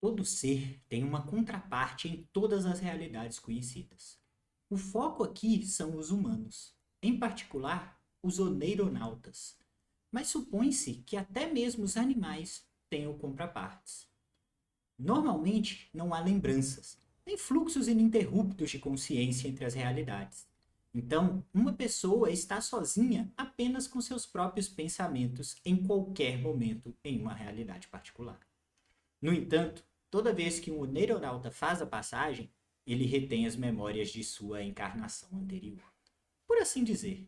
Todo ser tem uma contraparte em todas as realidades conhecidas. O foco aqui são os humanos, em particular os oneironautas, mas supõe-se que até mesmo os animais tenham contrapartes. Normalmente não há lembranças, nem fluxos ininterruptos de consciência entre as realidades. Então, uma pessoa está sozinha apenas com seus próprios pensamentos em qualquer momento em uma realidade particular. No entanto, toda vez que um neuronauta faz a passagem, ele retém as memórias de sua encarnação anterior. Por assim dizer,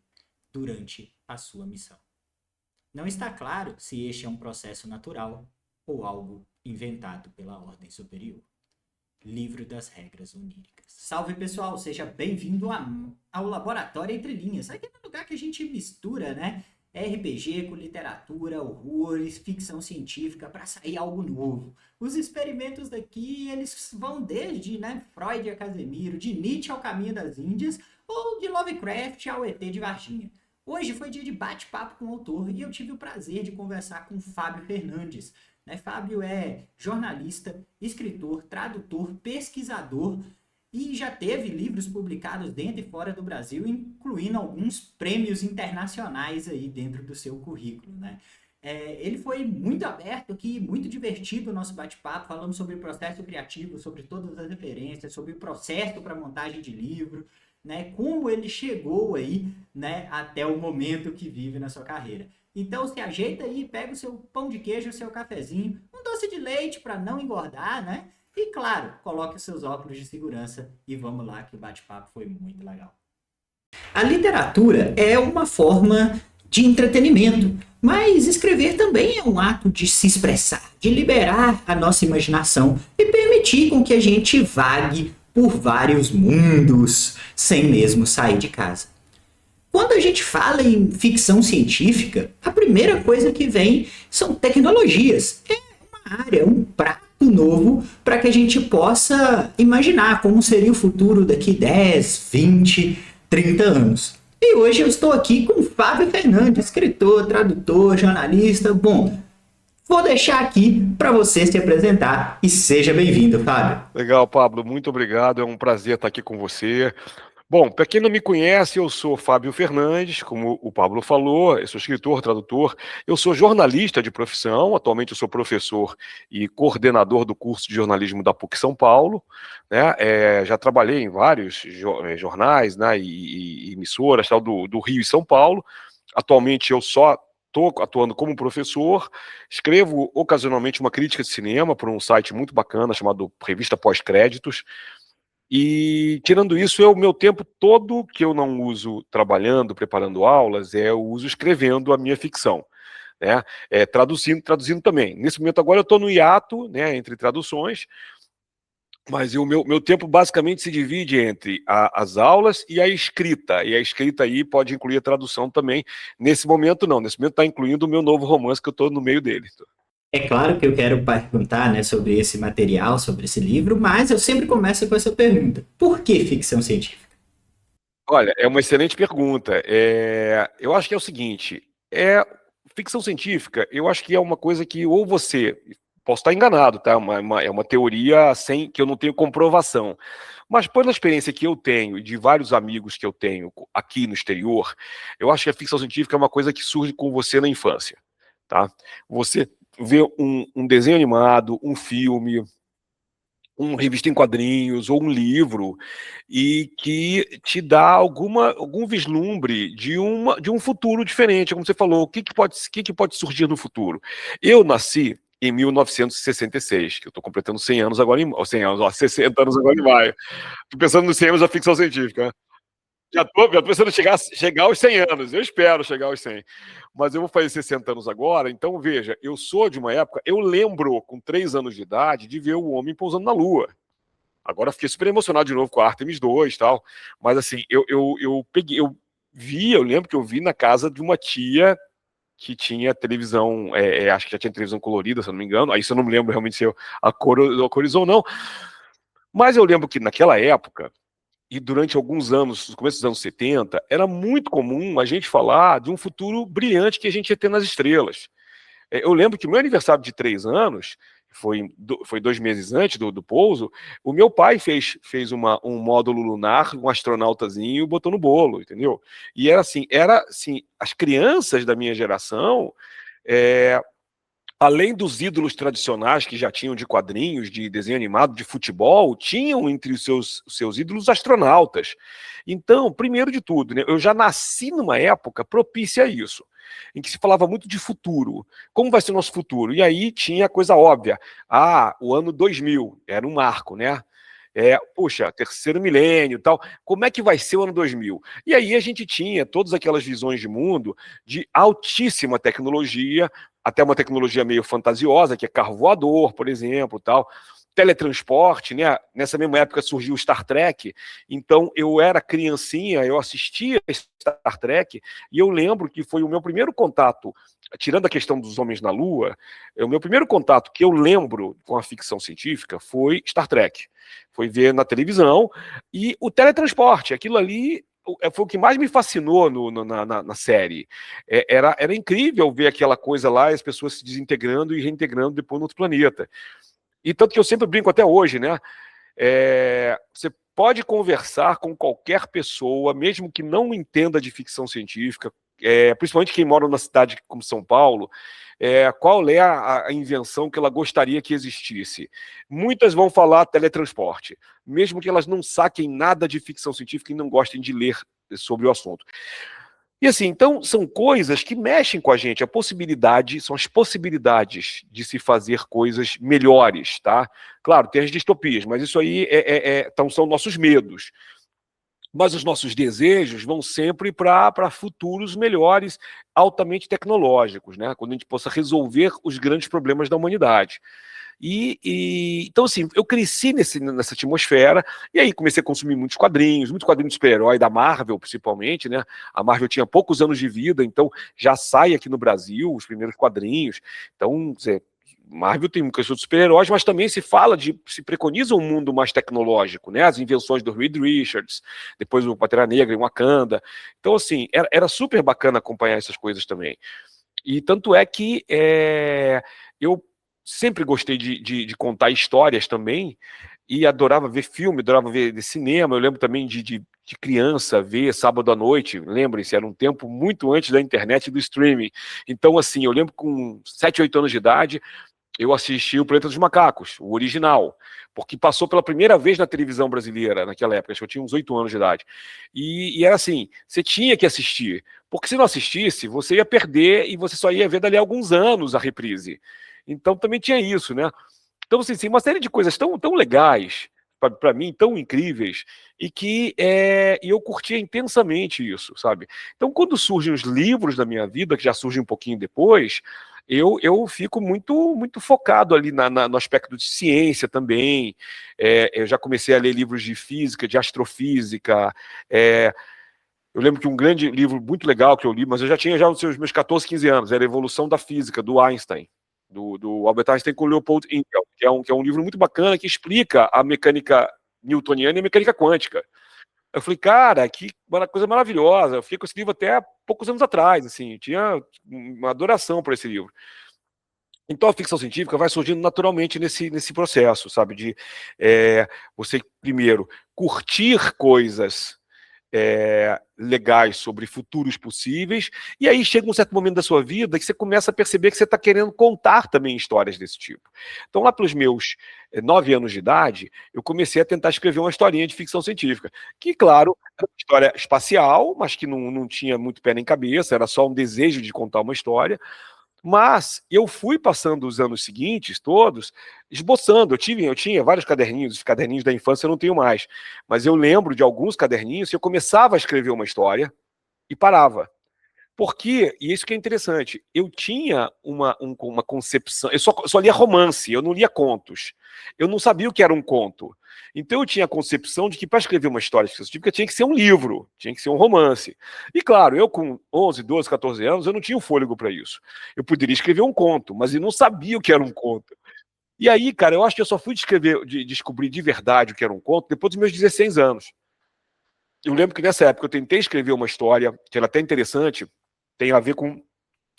durante a sua missão. Não está claro se este é um processo natural ou algo inventado pela ordem superior. Livro das Regras Oníricas. Salve pessoal, seja bem-vindo ao Laboratório Entre Linhas. Aqui é um lugar que a gente mistura, né? RPG com literatura, horrores, ficção científica para sair algo novo. Os experimentos daqui, eles vão desde, né, Freud a Casemiro, de Nietzsche ao Caminho das Índias, ou de Lovecraft ao ET de Varginha. Hoje foi dia de bate-papo com o autor e eu tive o prazer de conversar com Fábio Fernandes. Fábio é jornalista, escritor, tradutor, pesquisador e já teve livros publicados dentro e fora do Brasil, incluindo alguns prêmios internacionais aí dentro do seu currículo, né? Ele foi muito aberto aqui, muito divertido o nosso bate-papo, falamos sobre o processo criativo, sobre todas as referências, sobre o processo para montagem de livro, né? Como ele chegou aí, né, até o momento que vive na sua carreira. Então se ajeita aí, pega o seu pão de queijo, o seu cafezinho, um doce de leite para não engordar, né? E claro, coloque os seus óculos de segurança e vamos lá que o bate-papo foi muito legal. A literatura é uma forma de entretenimento, mas escrever também é um ato de se expressar, de liberar a nossa imaginação e permitir com que a gente vague por vários mundos sem mesmo sair de casa. Quando a gente fala em ficção científica, a primeira coisa que vem são tecnologias. É uma área, um prato novo para que a gente possa imaginar como seria o futuro daqui 10, 20, 30 anos. E hoje eu estou aqui com o Fábio Fernandes, escritor, tradutor, jornalista. Bom, vou deixar aqui para você se apresentar e seja bem-vindo, Fábio. Legal, Pablo, muito obrigado, é um prazer estar aqui com você. Bom, para quem não me conhece, eu sou Fábio Fernandes, como o Pablo falou, eu sou escritor, tradutor, eu sou jornalista de profissão, atualmente eu sou professor e coordenador do curso de jornalismo da PUC São Paulo, né? Já trabalhei em vários jornais, né, e emissoras tal, do Rio e São Paulo. Atualmente eu só estou atuando como professor, escrevo ocasionalmente uma crítica de cinema para um site muito bacana chamado Revista Pós-Créditos. E tirando isso, o meu tempo todo que eu não uso trabalhando, preparando aulas, eu uso escrevendo a minha ficção, né? Traduzindo também. Nesse momento agora eu estou no hiato, né, entre traduções, mas o meu tempo basicamente se divide entre as aulas e a escrita aí pode incluir a tradução também. Nesse momento não, nesse momento está incluindo o meu novo romance que eu estou no meio dele. É claro que eu quero perguntar, né, sobre esse material, sobre esse livro, mas eu sempre começo com essa pergunta. Por que ficção científica? Olha, é uma excelente pergunta. Eu acho que é o seguinte, ficção científica, eu acho que é uma coisa que ou você, posso estar enganado, tá? É uma teoria sem que eu não tenho comprovação, mas pela experiência que eu tenho e de vários amigos que eu tenho aqui no exterior, eu acho que a ficção científica é uma coisa que surge com você na infância, tá? Você vê um desenho animado, um filme, uma revista em quadrinhos ou um livro e que te dá algum vislumbre de um futuro diferente, como você falou, o que pode surgir no futuro. Eu nasci em 1966, que eu estou completando 100 anos agora 100 anos, 60 anos agora em maio. Estou pensando nos 100 anos da ficção científica. Já estou pensando em chegar aos 100 anos, eu espero chegar aos 100. Mas eu vou fazer 60 anos agora, então veja, eu sou de uma época, eu lembro com 3 anos de idade de ver o homem pousando na Lua. Agora fiquei super emocionado de novo com a Artemis 2 e tal, mas assim, eu lembro que eu vi na casa de uma tia que tinha televisão, acho que já tinha televisão colorida, se eu não me engano, aí isso eu não me lembro realmente se a cores ou não, mas eu lembro que naquela época, e durante alguns anos, no começo dos anos 70, era muito comum a gente falar de um futuro brilhante que a gente ia ter nas estrelas. Eu lembro que o meu aniversário de 3 anos foi 2 meses antes do pouso, o meu pai fez um módulo lunar, um astronautazinho, botou no bolo, entendeu? E era assim, as crianças da minha geração, além dos ídolos tradicionais que já tinham de quadrinhos, de desenho animado, de futebol, tinham entre os seus ídolos astronautas. Então, primeiro de tudo, né, eu já nasci numa época propícia a isso, em que se falava muito de futuro. Como vai ser o nosso futuro? E aí tinha a coisa óbvia. O ano 2000 era um marco, né? Puxa, terceiro milênio e tal. Como é que vai ser o ano 2000? E aí a gente tinha todas aquelas visões de mundo de altíssima tecnologia, até uma tecnologia meio fantasiosa, que é carro voador, por exemplo, tal. Teletransporte, né? Nessa mesma época surgiu o Star Trek, então eu era criancinha, eu assistia Star Trek, e eu lembro que foi o meu primeiro contato, tirando a questão dos homens na Lua, o meu primeiro contato que eu lembro com a ficção científica foi Star Trek. Foi ver na televisão, e o teletransporte, aquilo ali foi o que mais me fascinou na série. Era incrível ver aquela coisa lá, as pessoas se desintegrando e reintegrando depois no outro planeta. E tanto que eu sempre brinco até hoje, né? Você pode conversar com qualquer pessoa, mesmo que não entenda de ficção científica, principalmente quem mora numa cidade como São Paulo, qual é a invenção que ela gostaria que existisse. Muitas vão falar teletransporte, mesmo que elas não saquem nada de ficção científica e não gostem de ler sobre o assunto. E assim, então, são coisas que mexem com a gente, são as possibilidades de se fazer coisas melhores, tá? Claro, tem as distopias, mas isso aí então são nossos medos. Mas os nossos desejos vão sempre para futuros melhores, altamente tecnológicos, né? Quando a gente possa resolver os grandes problemas da humanidade. Então, assim, eu cresci nessa atmosfera, e aí comecei a consumir muitos quadrinhos de super-herói, da Marvel, principalmente, né? A Marvel tinha poucos anos de vida, então já sai aqui no Brasil os primeiros quadrinhos. Então, Marvel tem uma questão de super-heróis, mas também se preconiza um mundo mais tecnológico, né? As invenções do Reed Richards, depois o Pantera Negra em Wakanda. Então, assim, era super bacana acompanhar essas coisas também. E tanto é que eu sempre gostei de contar histórias também, e adorava ver filme, adorava ver cinema. Eu lembro também de criança ver sábado à noite, lembrem-se, era um tempo muito antes da internet e do streaming. Então, assim, eu lembro com 7, 8 anos de idade, eu assisti o Planeta dos Macacos, o original, porque passou pela primeira vez na televisão brasileira naquela época, acho que eu tinha uns 8 anos de idade. E era assim, você tinha que assistir, porque se não assistisse, você ia perder e você só ia ver dali a alguns anos a reprise. Então também tinha isso, né? Então, assim, uma série de coisas tão legais, para mim, tão incríveis, e que eu curtia intensamente isso, sabe? Então, quando surgem os livros da minha vida, que já surgem um pouquinho depois, eu fico muito focado ali no aspecto de ciência também. Eu já comecei a ler livros de física, de astrofísica. Eu lembro que um grande livro muito legal que eu li, mas eu já tinha os meus 14, 15 anos, era a Evolução da Física, do Einstein, do Albert Einstein com Leopold Intel, que é um livro muito bacana que explica a mecânica newtoniana e a mecânica quântica. Eu falei, cara, que coisa maravilhosa. Eu fiquei com esse livro até poucos anos atrás, assim, tinha uma adoração por esse livro. Então a ficção científica vai surgindo naturalmente nesse processo, sabe, de você, primeiro, curtir coisas legais sobre futuros possíveis, e aí chega um certo momento da sua vida que você começa a perceber que você está querendo contar também histórias desse tipo. Então, lá pelos meus 9 anos de idade, eu comecei a tentar escrever uma historinha de ficção científica, que, claro, era uma história espacial, mas que não tinha muito pé nem cabeça, era só um desejo de contar uma história. Mas eu fui passando os anos seguintes, todos, esboçando. Eu tinha vários caderninhos, os caderninhos da infância eu não tenho mais. Mas eu lembro de alguns caderninhos que eu começava a escrever uma história e parava. Porque, e isso que é interessante, eu tinha uma concepção, eu só lia romance, eu não lia contos. Eu não sabia o que era um conto. Então eu tinha a concepção de que para escrever uma história científica tinha que ser um livro, tinha que ser um romance. E claro, eu com 11, 12, 14 anos, eu não tinha o fôlego para isso. Eu poderia escrever um conto, mas eu não sabia o que era um conto. E aí, cara, eu acho que eu só fui descobrir de verdade o que era um conto depois dos meus 16 anos. Eu lembro que nessa época eu tentei escrever uma história que era até interessante, tem a ver com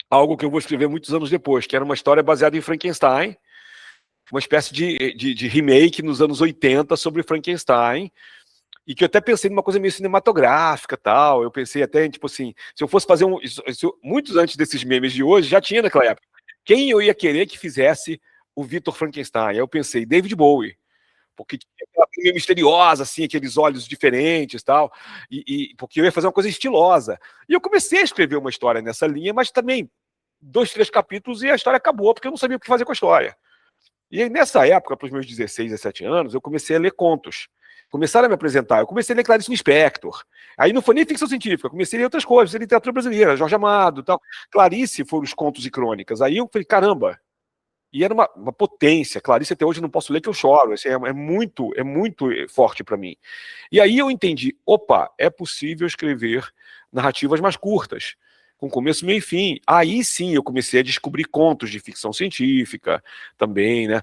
algo que eu vou escrever muitos anos depois, que era uma história baseada em Frankenstein, uma espécie de remake nos anos 80 sobre Frankenstein, e que eu até pensei numa coisa meio cinematográfica tal. Eu pensei até, tipo assim, se eu fosse fazer muitos antes desses memes de hoje, já tinha naquela época. Quem eu ia querer que fizesse o Victor Frankenstein? Aí eu pensei, David Bowie, porque tinha aquela coisa meio misteriosa, assim, aqueles olhos diferentes tal, porque eu ia fazer uma coisa estilosa. E eu comecei a escrever uma história nessa linha, mas também 2, 3 capítulos e a história acabou, porque eu não sabia o que fazer com a história. E aí, nessa época, para os meus 16, 17 anos, eu comecei a ler contos. Começaram a me apresentar. Eu comecei a ler Clarice Lispector. Aí não foi nem ficção científica, eu comecei a ler outras coisas, literatura brasileira, Jorge Amado tal. Clarice foram os contos e crônicas. Aí eu falei, caramba. E era uma potência. Clarice até hoje eu não posso ler que eu choro. Assim, é muito forte para mim. E aí eu entendi, opa, é possível escrever narrativas mais curtas, com começo, meio e fim. Aí sim eu comecei a descobrir contos de ficção científica também, né?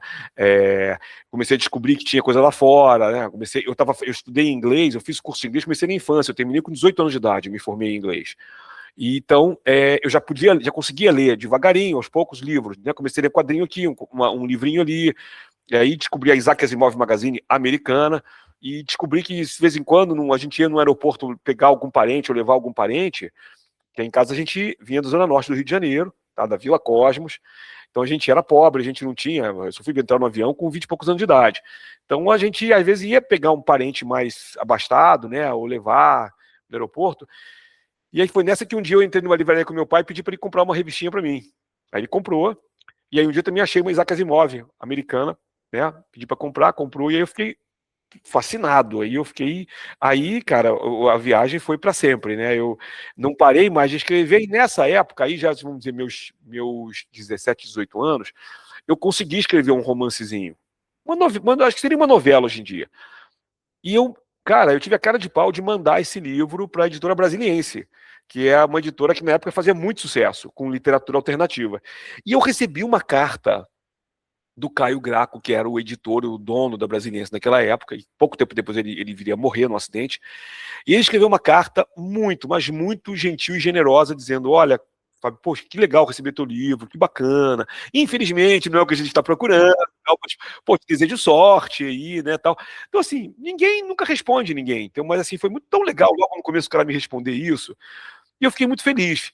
Comecei a descobrir que tinha coisa lá fora, né? Eu estudei inglês, eu fiz curso de inglês, comecei na infância, eu terminei com 18 anos de idade, me formei em inglês. E então eu já conseguia ler devagarinho, aos poucos livros, né? Comecei a ler quadrinho aqui, um livrinho ali, e aí descobri a Isaac Asimov Magazine americana, e descobri que de vez em quando a gente ia no aeroporto pegar algum parente ou levar algum parente, que em casa a gente vinha da Zona Norte do Rio de Janeiro, tá, da Vila Cosmos, então a gente era pobre, a gente não tinha, eu só fui entrar no avião com 20 e poucos anos de idade. Então a gente às vezes ia pegar um parente mais abastado, né, ou levar no aeroporto, e aí foi nessa que um dia eu entrei numa livraria com meu pai e pedi para ele comprar uma revistinha para mim. Aí ele comprou, e aí um dia eu também achei uma Isaac Asimov americana, né, pedi para comprar, comprou, e aí eu fiquei fascinado. Aí, cara, a viagem foi para sempre, né? Eu não parei mais de escrever, e nessa época, aí já, vamos dizer, meus 17, 18 anos, eu consegui escrever um romancezinho. Acho que seria uma novela hoje em dia. E cara, eu tive a cara de pau de mandar esse livro para a editora Brasiliense, que é uma editora que na época fazia muito sucesso com literatura alternativa. E eu recebi uma carta do Caio Graco, que era o editor, o dono da Brasiliense naquela época, e pouco tempo depois ele viria a morrer num acidente, e ele escreveu uma carta muito, mas muito gentil e generosa, dizendo, olha, Fábio, poxa, que legal receber teu livro, que bacana, infelizmente não é o que a gente está procurando, mas, pô, te desejo sorte aí, né, tal. Então, assim, ninguém nunca responde ninguém, então, mas assim, foi muito tão legal logo no começo o cara me responder isso, e eu fiquei muito feliz.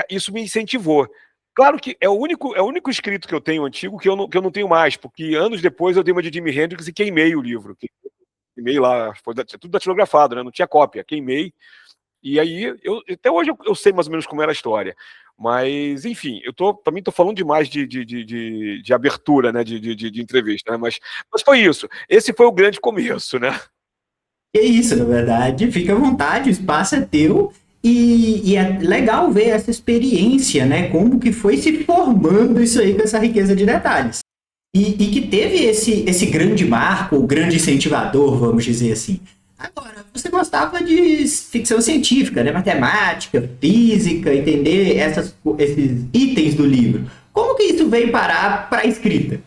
Isso me incentivou. Claro que é o único escrito que eu tenho antigo que eu não tenho mais, porque anos depois eu dei uma de Jimi Hendrix e queimei o livro. Queimei lá, tudo datilografado, né? Não tinha cópia, queimei. E aí, até hoje eu sei mais ou menos como era a história. Mas, enfim, também tô falando demais de abertura, né? De entrevista, né? Mas foi isso. Esse foi o grande começo, né? É isso, na verdade. Fica à vontade, o espaço é teu. E é legal ver essa experiência, né? Como que foi se formando isso aí com essa riqueza de detalhes. E que teve esse grande marco, o grande incentivador, vamos dizer assim. Agora, você gostava de ficção científica, né? Matemática, física, entender esses itens do livro. Como que isso veio parar para a escrita?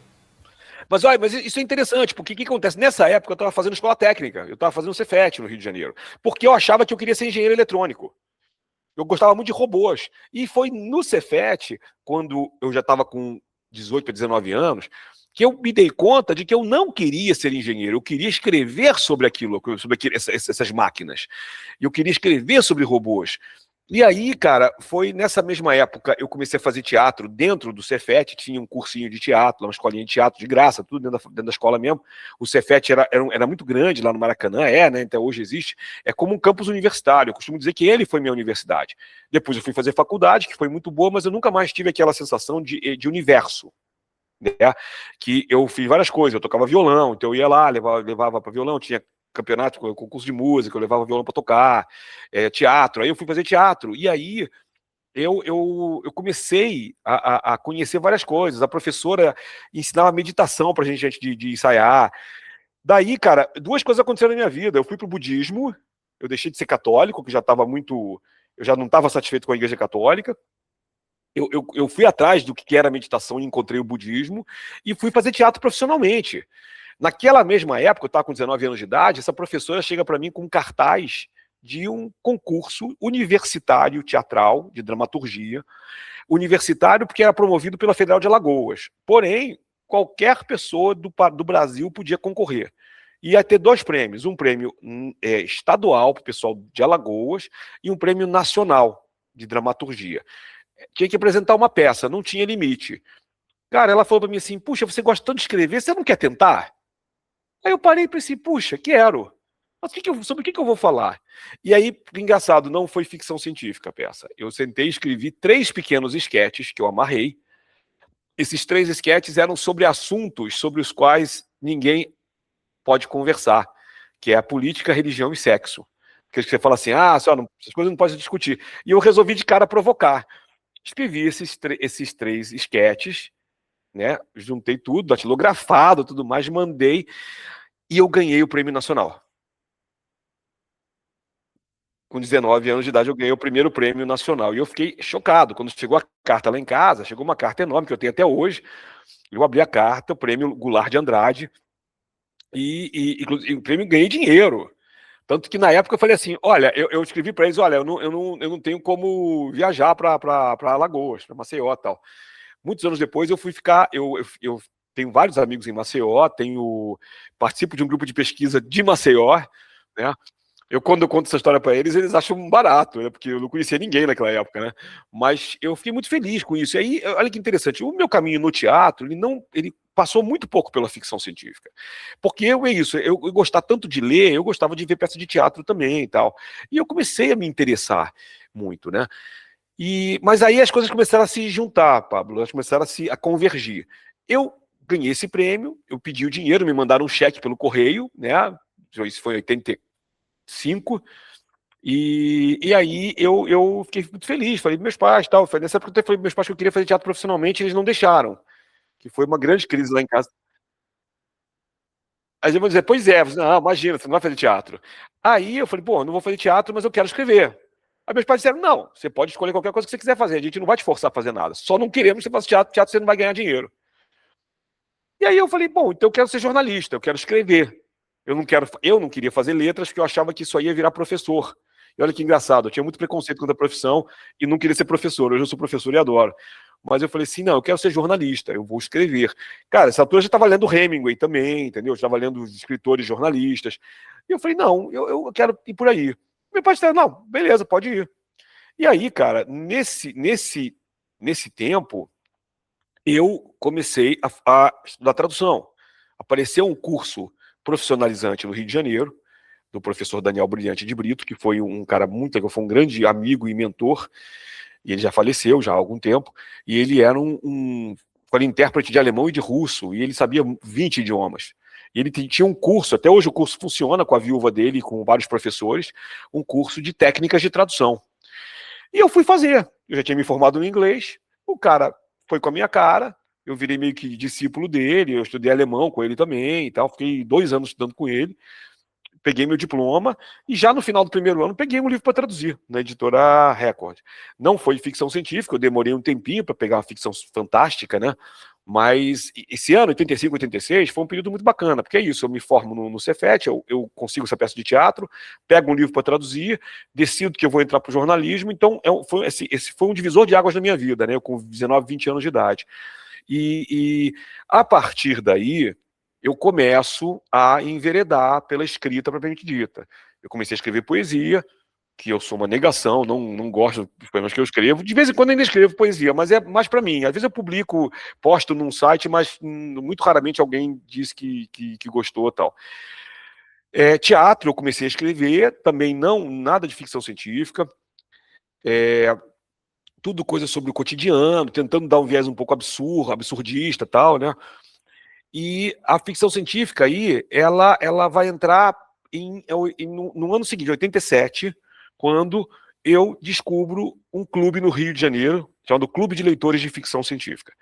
Mas olha, mas isso é interessante, porque o que acontece? Nessa época eu estava fazendo escola técnica, eu estava fazendo Cefet no Rio de Janeiro, porque eu achava que eu queria ser engenheiro eletrônico. Eu gostava muito de robôs. E foi no Cefet, quando eu já estava com 18 para 19 anos, que eu me dei conta de que eu não queria ser engenheiro, eu queria escrever sobre essas máquinas. Eu queria escrever sobre robôs. E aí, cara, foi nessa mesma época eu comecei a fazer teatro dentro do Cefet, tinha um cursinho de teatro, uma escolinha de teatro de graça, tudo dentro da escola mesmo. O Cefet era muito grande lá no Maracanã, né? Até hoje existe. É como um campus universitário. Eu costumo dizer que ele foi minha universidade. Depois eu fui fazer faculdade, que foi muito boa, mas eu nunca mais tive aquela sensação de universo. Né? Que eu fiz várias coisas, eu tocava violão, então eu ia lá, levava para violão, tinha campeonato, concurso de música, eu levava violão para tocar, teatro, aí eu fui fazer teatro, e aí eu comecei a conhecer várias coisas, a professora ensinava meditação pra gente antes de ensaiar, daí, cara, duas coisas aconteceram na minha vida, eu fui pro budismo, eu deixei de ser católico, que eu já não estava satisfeito com a igreja católica, eu fui atrás do que era meditação e encontrei o budismo, e fui fazer teatro profissionalmente. Naquela mesma época, eu estava com 19 anos de idade, essa professora chega para mim com um cartaz de um concurso universitário teatral de dramaturgia, universitário porque era promovido pela Federal de Alagoas. Porém, qualquer pessoa do Brasil podia concorrer. Ia ter 2 prêmios, um prêmio estadual para o pessoal de Alagoas e um prêmio nacional de dramaturgia. Tinha que apresentar uma peça, não tinha limite. Cara, ela falou para mim assim, puxa, você gosta tanto de escrever, você não quer tentar? Aí eu parei e pensei, puxa, quero. Mas sobre o que eu vou falar? E aí, engraçado, não foi ficção científica a peça. Eu sentei e escrevi 3 pequenos esquetes que eu amarrei. Esses 3 esquetes eram sobre assuntos sobre os quais ninguém pode conversar, que é a política, religião e sexo. Porque você fala assim, essas coisas não podem discutir. E eu resolvi de cara provocar. Escrevi esses 3 esquetes, né? Juntei tudo, datilografado, tudo mais, mandei, e eu ganhei o Prêmio Nacional. Com 19 anos de idade, eu ganhei o primeiro prêmio nacional. E eu fiquei chocado. Quando chegou a carta lá em casa, chegou uma carta enorme, que eu tenho até hoje. Eu abri a carta, o prêmio Goulart de Andrade, e o prêmio ganhei dinheiro. Tanto que na época eu falei assim, olha, eu escrevi para eles, olha, eu não tenho como viajar para Alagoas, para Maceió e tal. Muitos anos depois eu fui ficar, eu tenho vários amigos em Maceió, participo de um grupo de pesquisa de Maceió, né? Quando eu conto essa história para eles acham barato, né? Porque eu não conhecia ninguém naquela época, né? Mas eu fiquei muito feliz com isso. E aí, olha que interessante, o meu caminho no teatro, ele passou muito pouco pela ficção científica. Porque é isso, eu gostava tanto de ler, eu gostava de ver peça de teatro também e tal. E eu comecei a me interessar muito, né? Mas aí as coisas começaram a se juntar, Pablo, elas começaram a convergir. Eu ganhei esse prêmio, eu pedi o dinheiro, me mandaram um cheque pelo correio, né? Isso foi em 85, e aí eu fiquei muito feliz, falei para meus pais, tal, foi nessa época eu falei para meus pais que eu queria fazer teatro profissionalmente, eles não deixaram, que foi uma grande crise lá em casa. Aí eu vou dizer, pois é, não, imagina, você não vai fazer teatro. Aí eu falei, pô, eu não vou fazer teatro, mas eu quero escrever. Aí meus pais disseram, não, você pode escolher qualquer coisa que você quiser fazer, a gente não vai te forçar a fazer nada, só não queremos que você faça teatro você não vai ganhar dinheiro. E aí eu falei, bom, então eu quero ser jornalista, eu quero escrever. Eu não queria fazer letras, porque eu achava que isso aí ia virar professor. E olha que engraçado, eu tinha muito preconceito contra a profissão e não queria ser professor. Hoje eu sou professor e adoro. Mas eu falei assim, não, eu quero ser jornalista, eu vou escrever. Cara, essa altura eu já estava lendo Hemingway também, entendeu? Eu estava lendo escritores jornalistas. E eu falei, não, eu quero ir por aí. Meu pai disse, não, beleza, pode ir. E aí, cara, nesse tempo, eu comecei a estudar tradução. Apareceu um curso profissionalizante no Rio de Janeiro, do professor Daniel Brilhante de Brito, que foi um cara foi um grande amigo e mentor, e ele já faleceu já há algum tempo, e ele era foi intérprete de alemão e de russo, e ele sabia 20 idiomas. E ele tinha um curso, até hoje o curso funciona com a viúva dele, com vários professores, um curso de técnicas de tradução. E eu fui fazer. Eu já tinha me formado no inglês, o cara foi com a minha cara, eu virei meio que discípulo dele, eu estudei alemão com ele também e tal, fiquei 2 anos estudando com ele, peguei meu diploma e já no final do primeiro ano peguei um livro para traduzir na editora Record. Não foi ficção científica, eu demorei um tempinho para pegar uma ficção fantástica, né? Mas esse ano, 85, 86, foi um período muito bacana, porque é isso, eu me formo no Cefet, eu consigo essa peça de teatro, pego um livro para traduzir, decido que eu vou entrar para o jornalismo, então esse foi um divisor de águas na minha vida, né? Eu com 19, 20 anos de idade. E a partir daí, eu começo a enveredar pela escrita propriamente dita. Eu comecei a escrever poesia, que eu sou uma negação, não gosto dos poemas que eu escrevo. De vez em quando ainda escrevo poesia, mas é mais para mim. Às vezes eu publico, posto num site, mas muito raramente alguém diz que gostou e tal. Teatro eu comecei a escrever, também nada de ficção científica. Tudo coisa sobre o cotidiano, tentando dar um viés um pouco absurdista e tal, né? E a ficção científica aí, ela vai entrar no ano seguinte, 87, quando eu descubro um clube no Rio de Janeiro, chamado Clube de Leitores de Ficção Científica.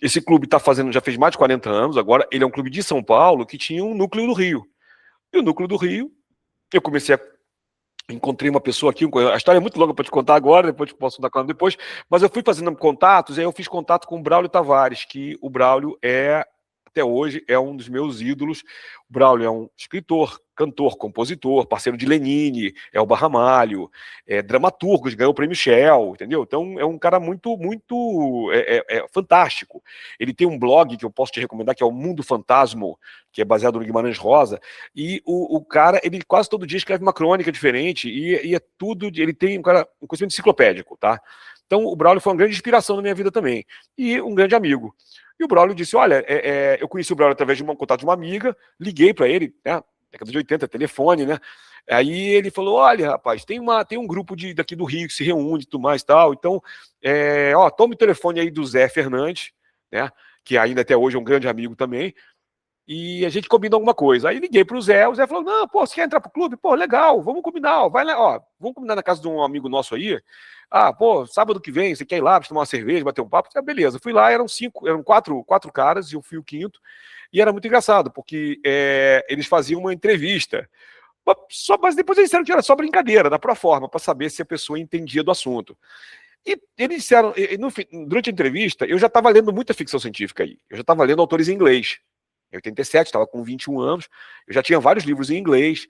Esse clube já fez mais de 40 anos, agora ele é um clube de São Paulo que tinha um núcleo no Rio. E o núcleo do Rio, eu encontrei uma pessoa aqui, a história é muito longa para te contar agora, depois posso contar com ela depois, mas eu fui fazendo contatos, e aí eu fiz contato com o Braulio Tavares, que o Braulio é até hoje é um dos meus ídolos. O Braulio é um escritor, cantor, compositor, parceiro de Lenine, Elba Ramalho, dramaturgo, ganhou o prêmio Shell, entendeu? Então é um cara muito, muito fantástico. Ele tem um blog que eu posso te recomendar, que é o Mundo Fantasmo, que é baseado no Guimarães Rosa, e o cara, ele quase todo dia escreve uma crônica diferente, e é tudo, ele tem um conhecimento enciclopédico, tá? Então o Braulio foi uma grande inspiração na minha vida também, e um grande amigo. E o Braulio disse, olha, eu conheci o Braulio através de um contato de uma amiga, liguei para ele, né, década de 80, telefone, né, aí ele falou, olha, rapaz, tem um grupo daqui do Rio que se reúne e tudo mais e tal, então, toma o telefone aí do Zé Fernandes, né, que ainda até hoje é um grande amigo também, e a gente combina alguma coisa. Aí liguei pro Zé, o Zé falou, não, pô, você quer entrar pro clube? Pô, legal, vamos combinar, vai lá, ó, vamos combinar na casa de um amigo nosso aí. Ah, pô, sábado que vem, você quer ir lá pra tomar uma cerveja, bater um papo? Ah, beleza, fui lá, eram quatro caras, e eu fui o quinto, e era muito engraçado, porque eles faziam uma entrevista, mas depois eles disseram que era só brincadeira, da proforma, para saber se a pessoa entendia do assunto. E eles disseram, durante a entrevista, eu já estava lendo muita ficção científica aí, eu já estava lendo autores em inglês, em 87, estava com 21 anos, eu já tinha vários livros em inglês,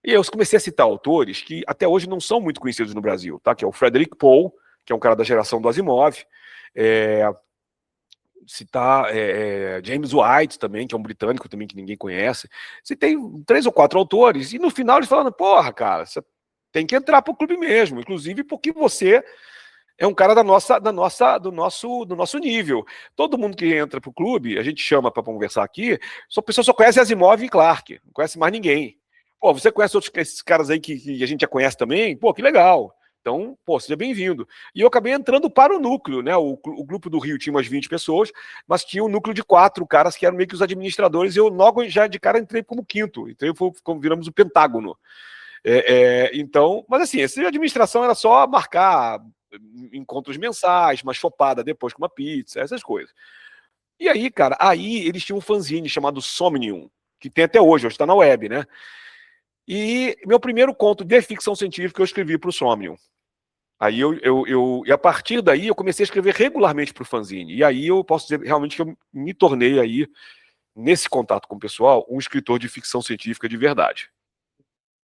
e eu comecei a citar autores que até hoje não são muito conhecidos no Brasil, tá? Que é o Frederick Pohl, que é um cara da geração do Asimov, citar James White também, que é um britânico também que ninguém conhece. Citei 3 ou 4 autores, e no final eles falando, porra, cara, você tem que entrar pro clube mesmo, inclusive porque você é um cara do nosso nível. Todo mundo que entra pro clube, a gente chama para conversar aqui, a pessoa só conhece Asimov e Clarke, não conhece mais ninguém. Pô, você conhece esses caras aí que a gente já conhece também? Pô, que legal. Então, pô, seja bem-vindo. E eu acabei entrando para o núcleo, né? O grupo do Rio tinha umas 20 pessoas, mas tinha um núcleo de 4 caras que eram meio que os administradores, e eu logo já de cara entrei como quinto. Então, viramos o Pentágono. Então, mas assim, essa administração era só marcar encontros mensais, uma chopada depois com uma pizza, essas coisas. E aí, cara, eles tinham um fanzine chamado Somnium, que tem até hoje está na web, né? E meu primeiro conto de ficção científica eu escrevi para o Somnium. Aí e a partir daí eu comecei a escrever regularmente para o fanzine. E aí eu posso dizer realmente que eu me tornei aí, nesse contato com o pessoal, um escritor de ficção científica de verdade.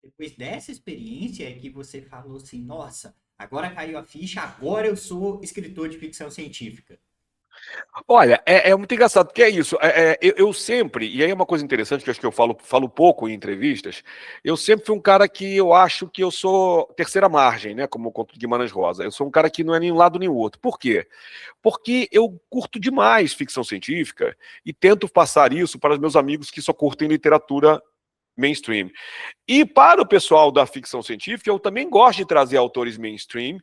Depois dessa experiência é que você falou assim, nossa, agora caiu a ficha, agora eu sou escritor de ficção científica. Olha, é muito engraçado, porque é isso. Eu sempre, e aí é uma coisa interessante que eu acho que eu falo pouco em entrevistas, eu sempre fui um cara que eu acho que eu sou terceira margem, né? Como o conto de Guimarães Rosa. Eu sou um cara que não é nem um lado nem o outro. Por quê? Porque eu curto demais ficção científica e tento passar isso para os meus amigos que só curtem literatura mainstream. E para o pessoal da ficção científica, eu também gosto de trazer autores mainstream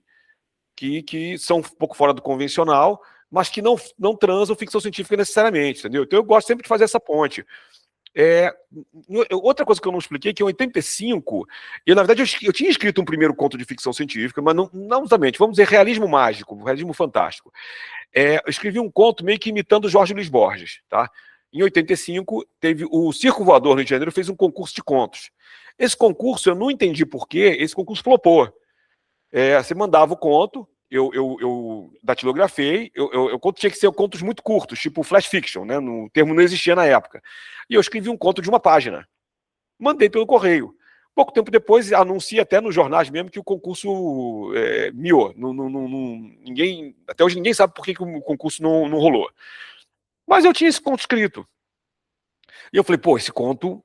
que são um pouco fora do convencional, mas que não transam ficção científica necessariamente, entendeu? Então eu gosto sempre de fazer essa ponte. Outra coisa que eu não expliquei, que em 85, na verdade eu tinha escrito um primeiro conto de ficção científica, mas não exatamente, vamos dizer realismo mágico, realismo fantástico. Eu escrevi um conto meio que imitando Jorge Luiz Borges, tá? Em 85, teve o Circo Voador no Rio de Janeiro, fez um concurso de contos. Esse concurso, eu não entendi por quê, esse concurso flopou. Você mandava o conto, eu datilografei, o conto tinha que ser contos muito curtos, tipo flash fiction, né? O termo não existia na época. E eu escrevi um conto de uma página. Mandei pelo correio. Pouco tempo depois, anuncia até nos jornais mesmo que o concurso miou. Até hoje ninguém sabe por que o concurso não rolou. Mas eu tinha esse conto escrito. E eu falei, pô, esse conto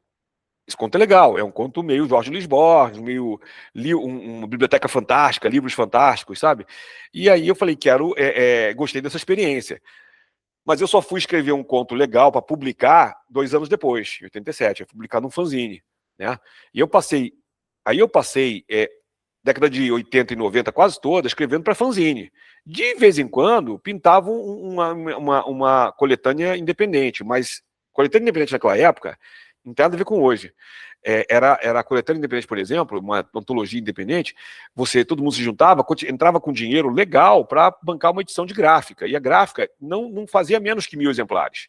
é legal, é um conto meio Jorge Luiz Borges, meio uma biblioteca fantástica, livros fantásticos, sabe? E aí eu falei, gostei dessa experiência. Mas eu só fui escrever um conto legal para publicar 2 anos depois, em 87, eu publicar num fanzine, né? E eu passei década de 80 e 90 quase toda escrevendo para fanzine. De vez em quando pintava uma coletânea independente, mas coletânea independente naquela época não tem nada a ver com hoje. Era a coletânea independente, por exemplo, uma antologia independente, todo mundo se juntava, entrava com dinheiro legal para bancar uma edição de gráfica, e a gráfica não fazia menos que 1.000 exemplares.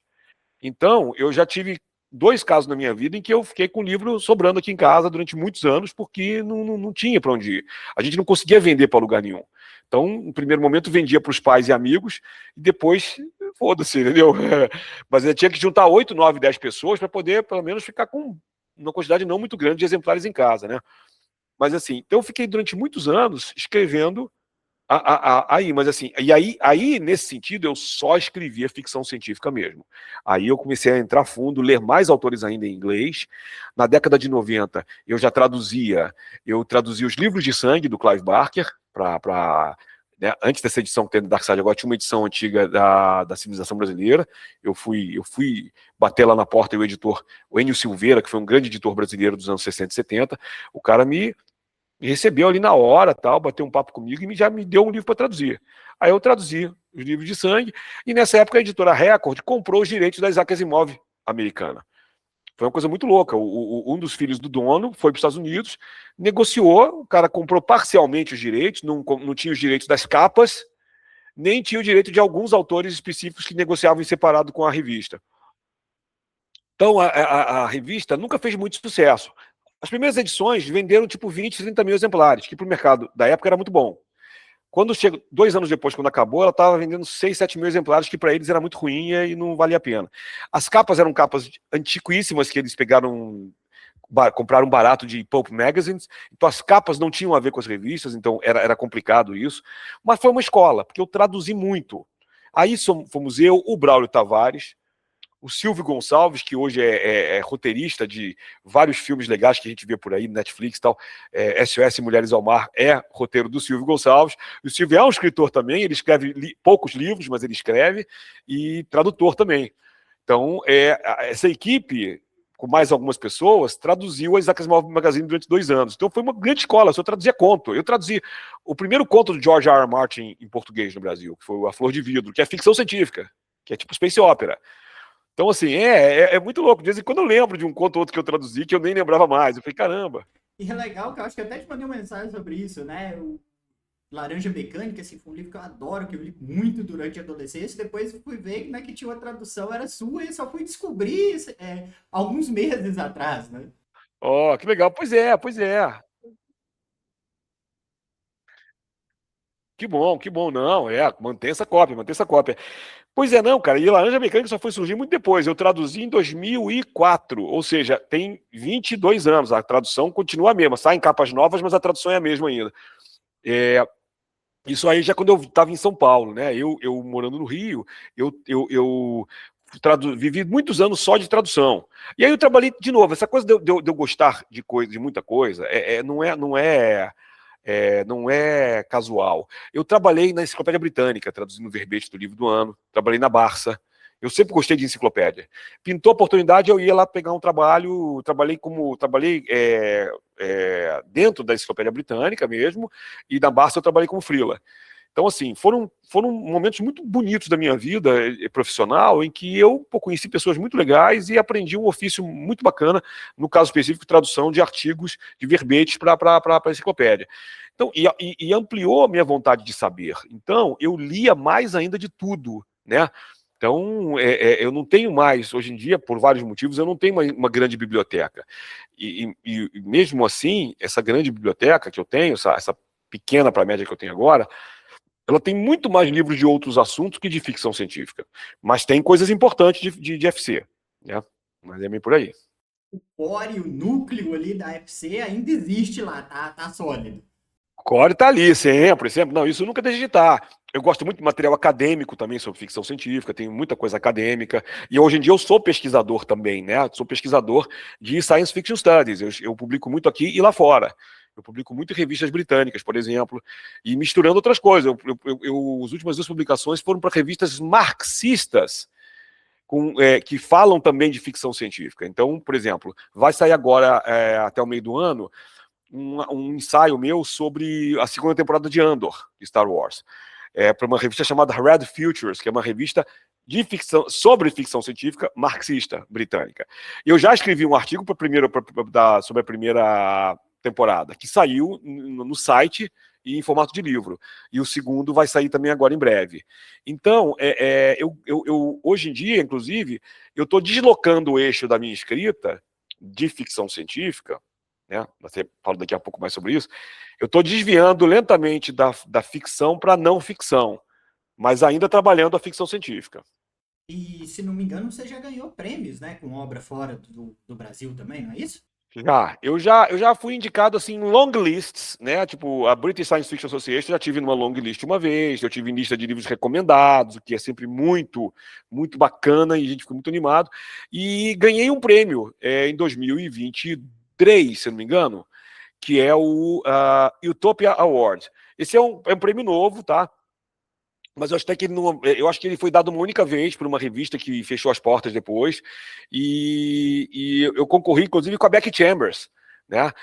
Então, eu já tive 2 casos na minha vida em que eu fiquei com o livro sobrando aqui em casa durante muitos anos, porque não tinha para onde ir. A gente não conseguia vender para lugar nenhum. Então, no primeiro momento, vendia para os pais e amigos, e depois, foda-se, entendeu? Mas eu tinha que juntar 8, 9, 10 pessoas para poder, pelo menos, ficar com uma quantidade não muito grande de exemplares em casa, né? Mas assim, então eu fiquei durante muitos anos escrevendo aí, mas assim, e aí, nesse sentido, eu só escrevia ficção científica mesmo. Aí eu comecei a entrar fundo, ler mais autores ainda em inglês. Na década de 90, eu traduzia os livros de sangue do Clive Barker para né, antes dessa edição que tem no Dark Side, agora tinha uma edição antiga da civilização brasileira. Eu fui bater lá na porta e o editor, o Enio Silveira, que foi um grande editor brasileiro dos anos 60 e 70, o cara me recebeu ali na hora, tal, bateu um papo comigo e já me deu um livro para traduzir. Aí eu traduzi os livros de sangue, e nessa época a editora Record comprou os direitos da Isaac Asimov americana. Foi uma coisa muito louca. Um dos filhos do dono foi para os Estados Unidos, negociou, o cara comprou parcialmente os direitos, não tinha os direitos das capas, nem tinha o direito de alguns autores específicos que negociavam em separado com a revista. Então a revista nunca fez muito sucesso. As primeiras edições venderam tipo 20, 30 mil exemplares, que para o mercado da época era muito bom. Quando chegou, 2 anos depois, quando acabou, ela estava vendendo 6, 7 mil exemplares, que para eles era muito ruim e não valia a pena. As capas eram capas antiquíssimas, que eles compraram barato de Pulp Magazines, então as capas não tinham a ver com as revistas, então era complicado isso. Mas foi uma escola, porque eu traduzi muito. Aí fomos eu, o Braulio Tavares, o Silvio Gonçalves, que hoje é roteirista de vários filmes legais que a gente vê por aí, Netflix e tal, SOS Mulheres ao Mar é roteiro do Silvio Gonçalves. O Silvio é um escritor também, ele escreve poucos livros, mas ele escreve, e tradutor também. Então, essa equipe, com mais algumas pessoas, traduziu a Isaac Asimov Magazine durante 2 anos. Então foi uma grande escola, eu traduzia conto. Eu traduzi o primeiro conto do George R. R. Martin em português no Brasil, que foi A Flor de Vidro, que é ficção científica, que é tipo space opera. Então, assim, é muito louco. De vez em quando eu lembro de um conto ou outro que eu traduzi que eu nem lembrava mais. Eu falei, caramba. E é legal que eu acho que eu até te mandei uma mensagem sobre isso, né? O Laranja Mecânica, assim, foi um livro que eu adoro, que eu li muito durante a adolescência. Depois fui ver, né, que tinha uma tradução, era sua, e só fui descobrir alguns meses atrás, né? Ó, que legal. Pois é, pois é. Que bom, não, mantém essa cópia, mantém essa cópia. Pois é, não, cara, e Laranja Mecânica só foi surgir muito depois. Eu traduzi em 2004, ou seja, tem 22 anos. A tradução continua a mesma, sai em capas novas, mas a tradução é a mesma ainda. Isso aí já quando eu estava em São Paulo, né? Eu morando no Rio, eu vivi muitos anos só de tradução. E aí eu trabalhei de novo. Essa coisa de eu gostar de muita coisa, não é casual. Eu trabalhei na Enciclopédia Britânica, traduzindo o verbete do livro do ano, trabalhei na Barça. Eu sempre gostei de enciclopédia. Pintou a oportunidade, eu ia lá pegar um trabalho, trabalhei dentro da Enciclopédia Britânica mesmo, e na Barça eu trabalhei como freela. Então, assim, foram momentos muito bonitos da minha vida profissional, em que eu conheci pessoas muito legais e aprendi um ofício muito bacana, no caso específico, tradução de artigos, de verbetes para a enciclopédia. Então, e ampliou a minha vontade de saber. Então, eu lia mais ainda de tudo, né? Então, eu não tenho mais, hoje em dia, por vários motivos, eu não tenho uma grande biblioteca. E mesmo assim, essa grande biblioteca que eu tenho, essa pequena para a média que eu tenho agora, ela tem muito mais livros de outros assuntos que de ficção científica. Mas tem coisas importantes de FC, né? Mas é meio por aí. O core, o núcleo ali da FC ainda existe lá, tá sólido. O core tá ali, sempre. Não, isso nunca deixa de estar. Eu gosto muito de material acadêmico também sobre ficção científica, tem muita coisa acadêmica. E hoje em dia eu sou pesquisador também, né? Sou pesquisador de Science Fiction Studies. Eu publico muito aqui e lá fora. Eu publico muito em revistas britânicas, por exemplo, e misturando outras coisas. As últimas 2 publicações foram para revistas marxistas, que falam também de ficção científica. Então, por exemplo, vai sair agora, até o meio do ano, um ensaio meu sobre a 2ª temporada de Andor, de Star Wars. Para uma revista chamada Red Futures, que é uma revista sobre ficção científica marxista britânica. Eu já escrevi um artigo sobre a primeira temporada, que saiu no site, e em formato de livro. E o segundo vai sair também agora em breve. Então, hoje em dia, inclusive, eu estou deslocando o eixo da minha escrita de ficção científica, né? Você fala daqui a pouco mais sobre isso. Eu estou desviando lentamente da ficção para não ficção, mas ainda trabalhando a ficção científica. E, se não me engano, você já ganhou prêmios, né? Com obra fora do Brasil também, não é isso? Eu já fui indicado assim em long lists, né? Tipo, a British Science Fiction Association já tive numa long list uma vez, eu tive em lista de livros recomendados, o que é sempre muito, muito bacana e a gente ficou muito animado. E ganhei um prêmio em 2023, se não me engano, que é o Utopia Award. Esse é um prêmio novo, tá? Mas eu acho até que eu acho que ele foi dado uma única vez por uma revista que fechou as portas depois. E eu concorri, inclusive, com a Becky Chambers, né?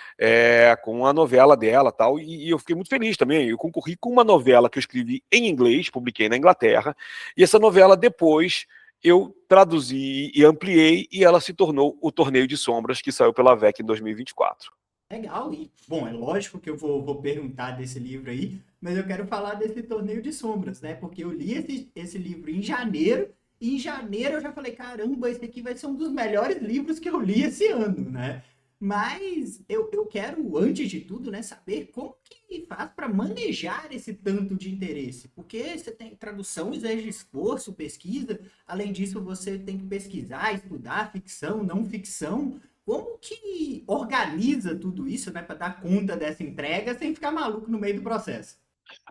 Com a novela dela tal. E eu fiquei muito feliz também. Eu concorri com uma novela que eu escrevi em inglês, publiquei na Inglaterra. E essa novela depois eu traduzi e ampliei e ela se tornou o Torneio de Sombras, que saiu pela VEC em 2024. Legal, e bom, é lógico que eu vou perguntar desse livro aí, mas eu quero falar desse Torneio de Sombras, né? Porque eu li esse livro em janeiro, e em janeiro eu já falei, caramba, esse aqui vai ser um dos melhores livros que eu li esse ano, né? Mas eu quero, antes de tudo, né, saber como que faz para manejar esse tanto de interesse. Porque você tem tradução, exige esforço, pesquisa, além disso você tem que pesquisar, estudar ficção, não ficção. Como que organiza tudo isso, né, para dar conta dessa entrega sem ficar maluco no meio do processo?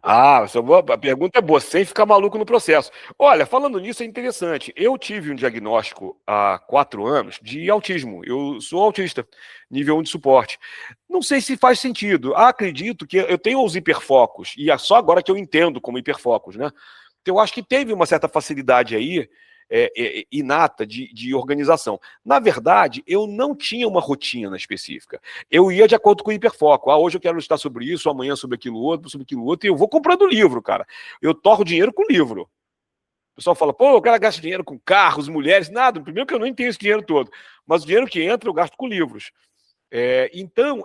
A pergunta é boa, sem ficar maluco no processo. Olha, falando nisso, é interessante. Eu tive um diagnóstico há 4 anos de autismo. Eu sou autista, nível 1 de suporte. Não sei se faz sentido. Acredito que eu tenho os hiperfocos, e é só agora que eu entendo como hiperfocos, né? Então, eu acho que teve uma certa facilidade aí, inata de organização. Na verdade, eu não tinha uma rotina específica. Eu ia de acordo com o hiperfoco. Hoje eu quero estar sobre isso, amanhã sobre aquilo outro, e eu vou comprando livro, cara. Eu torro dinheiro com livro. O pessoal fala, pô, o cara gasta dinheiro com carros, mulheres, nada. Primeiro que eu nem tenho esse dinheiro todo, mas o dinheiro que entra eu gasto com livros. Então,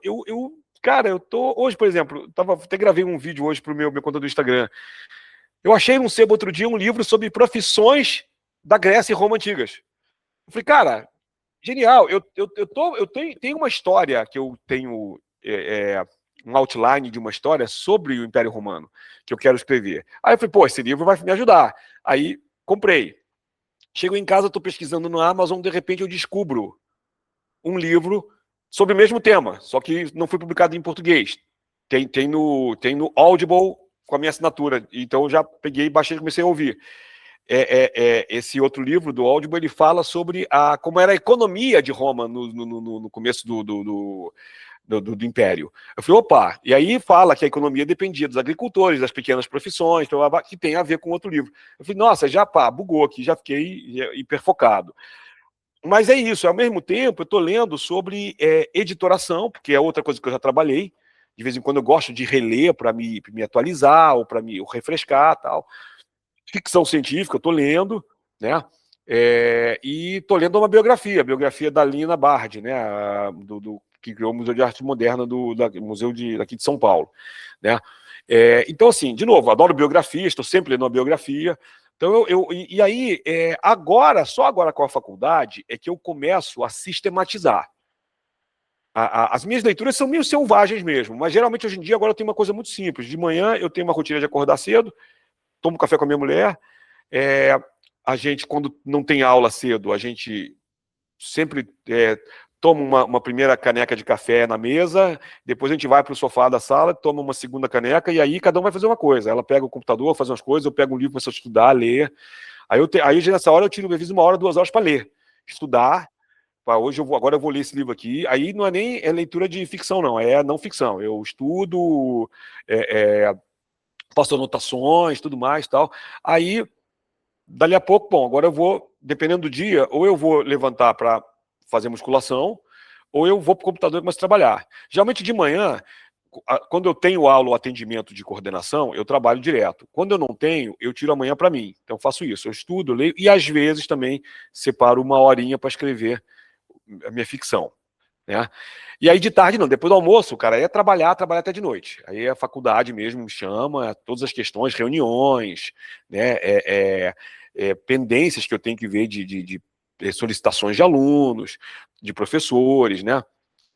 cara, eu tô. Hoje, por exemplo, até gravei um vídeo hoje pro meu conta do Instagram. Eu achei num sebo outro dia um livro sobre profissões da Grécia e Roma antigas. Eu falei, cara, genial. Tenho uma história que eu tenho um outline de uma história sobre o Império Romano que eu quero escrever. Aí eu falei, pô, esse livro vai me ajudar. Aí comprei. Chego em casa, estou pesquisando no Amazon, de repente eu descubro um livro sobre o mesmo tema, só que não foi publicado em português. Tem no Audible com a minha assinatura. Então eu já peguei, baixei e comecei a ouvir. Esse outro livro do Audible, ele fala sobre como era a economia de Roma no começo do Império. Eu falei, opa, e aí fala que a economia dependia dos agricultores, das pequenas profissões, que tem a ver com outro livro. Eu falei, nossa, já bugou aqui, já fiquei hiperfocado. Mas é isso, ao mesmo tempo eu estou lendo sobre editoração, porque é outra coisa que eu já trabalhei. De vez em quando eu gosto de reler para me atualizar ou para me refrescar tal. Ficção científica, eu estou lendo, né? E estou lendo uma biografia, a biografia da Lina Bardi, né? Que criou o Museu de Arte Moderna Museu daqui de São Paulo, né? Então, assim, de novo, adoro biografias, estou sempre lendo uma biografia. Então, e aí, só agora com a faculdade, é que eu começo a sistematizar. As minhas leituras são meio selvagens mesmo, mas geralmente hoje em dia agora eu tenho uma coisa muito simples. De manhã eu tenho uma rotina de acordar cedo, tomo café com a minha mulher. A gente, quando não tem aula cedo, a gente sempre toma uma primeira caneca de café na mesa, depois a gente vai para o sofá da sala, toma uma segunda caneca, e aí cada um vai fazer uma coisa. Ela pega o computador, faz umas coisas, eu pego um livro, começo a estudar, ler. Aí nessa hora eu tiro, às vezes, 1 hora, 2 horas para ler, estudar. Agora eu vou ler esse livro aqui. Aí não é nem leitura de ficção, não, é não ficção. Eu estudo, faço anotações, tudo mais, tal. Aí, dali a pouco, bom, agora eu vou, dependendo do dia, ou eu vou levantar para fazer musculação, ou eu vou para o computador e começo a trabalhar. Geralmente de manhã, quando eu tenho aula ou atendimento de coordenação, eu trabalho direto. Quando eu não tenho, eu tiro a manhã para mim. Então eu faço isso, eu estudo, leio, e às vezes também separo 1 horinha para escrever a minha ficção. né? E aí de tarde não, depois do almoço, cara, aí é trabalhar até de noite. Aí a faculdade mesmo me chama, todas as questões, reuniões, né, pendências que eu tenho que ver de solicitações de alunos, de professores, né?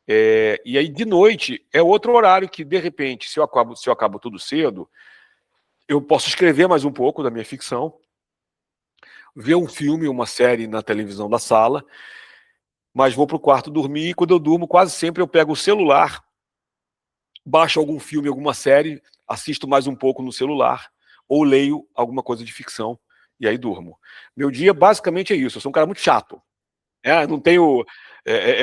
E aí de noite é outro horário que, de repente, se eu acabo tudo cedo, eu posso escrever mais um pouco da minha ficção, ver um filme, uma série na televisão da sala, mas vou para o quarto dormir e quando eu durmo, quase sempre eu pego o celular, baixo algum filme, alguma série, assisto mais um pouco no celular, ou leio alguma coisa de ficção, e aí durmo. Meu dia basicamente é isso, eu sou um cara muito chato. Não tenho.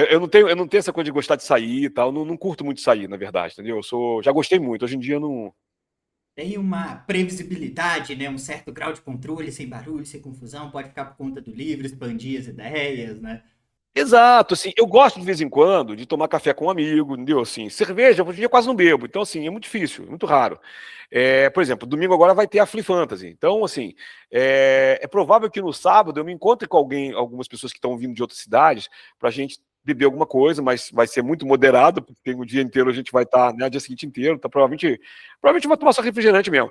Eu não tenho essa coisa de gostar de sair e tal. Não curto muito sair, na verdade, entendeu? Já gostei muito. Hoje em dia não. Tem uma previsibilidade, né? Um certo grau de controle, sem barulho, sem confusão, pode ficar por conta do livro, expandir as ideias, né? Exato, assim, eu gosto de vez em quando de tomar café com um amigo, entendeu? Assim, cerveja, hoje em dia eu quase não bebo, então assim, é muito difícil, muito raro. Por exemplo, domingo agora vai ter a Flea Fantasy, então assim, é provável que no sábado eu me encontre com algumas pessoas que estão vindo de outras cidades, pra gente beber alguma coisa, mas vai ser muito moderado, porque o dia inteiro a gente vai estar, né, o dia seguinte inteiro, tá, provavelmente vai tomar só refrigerante mesmo.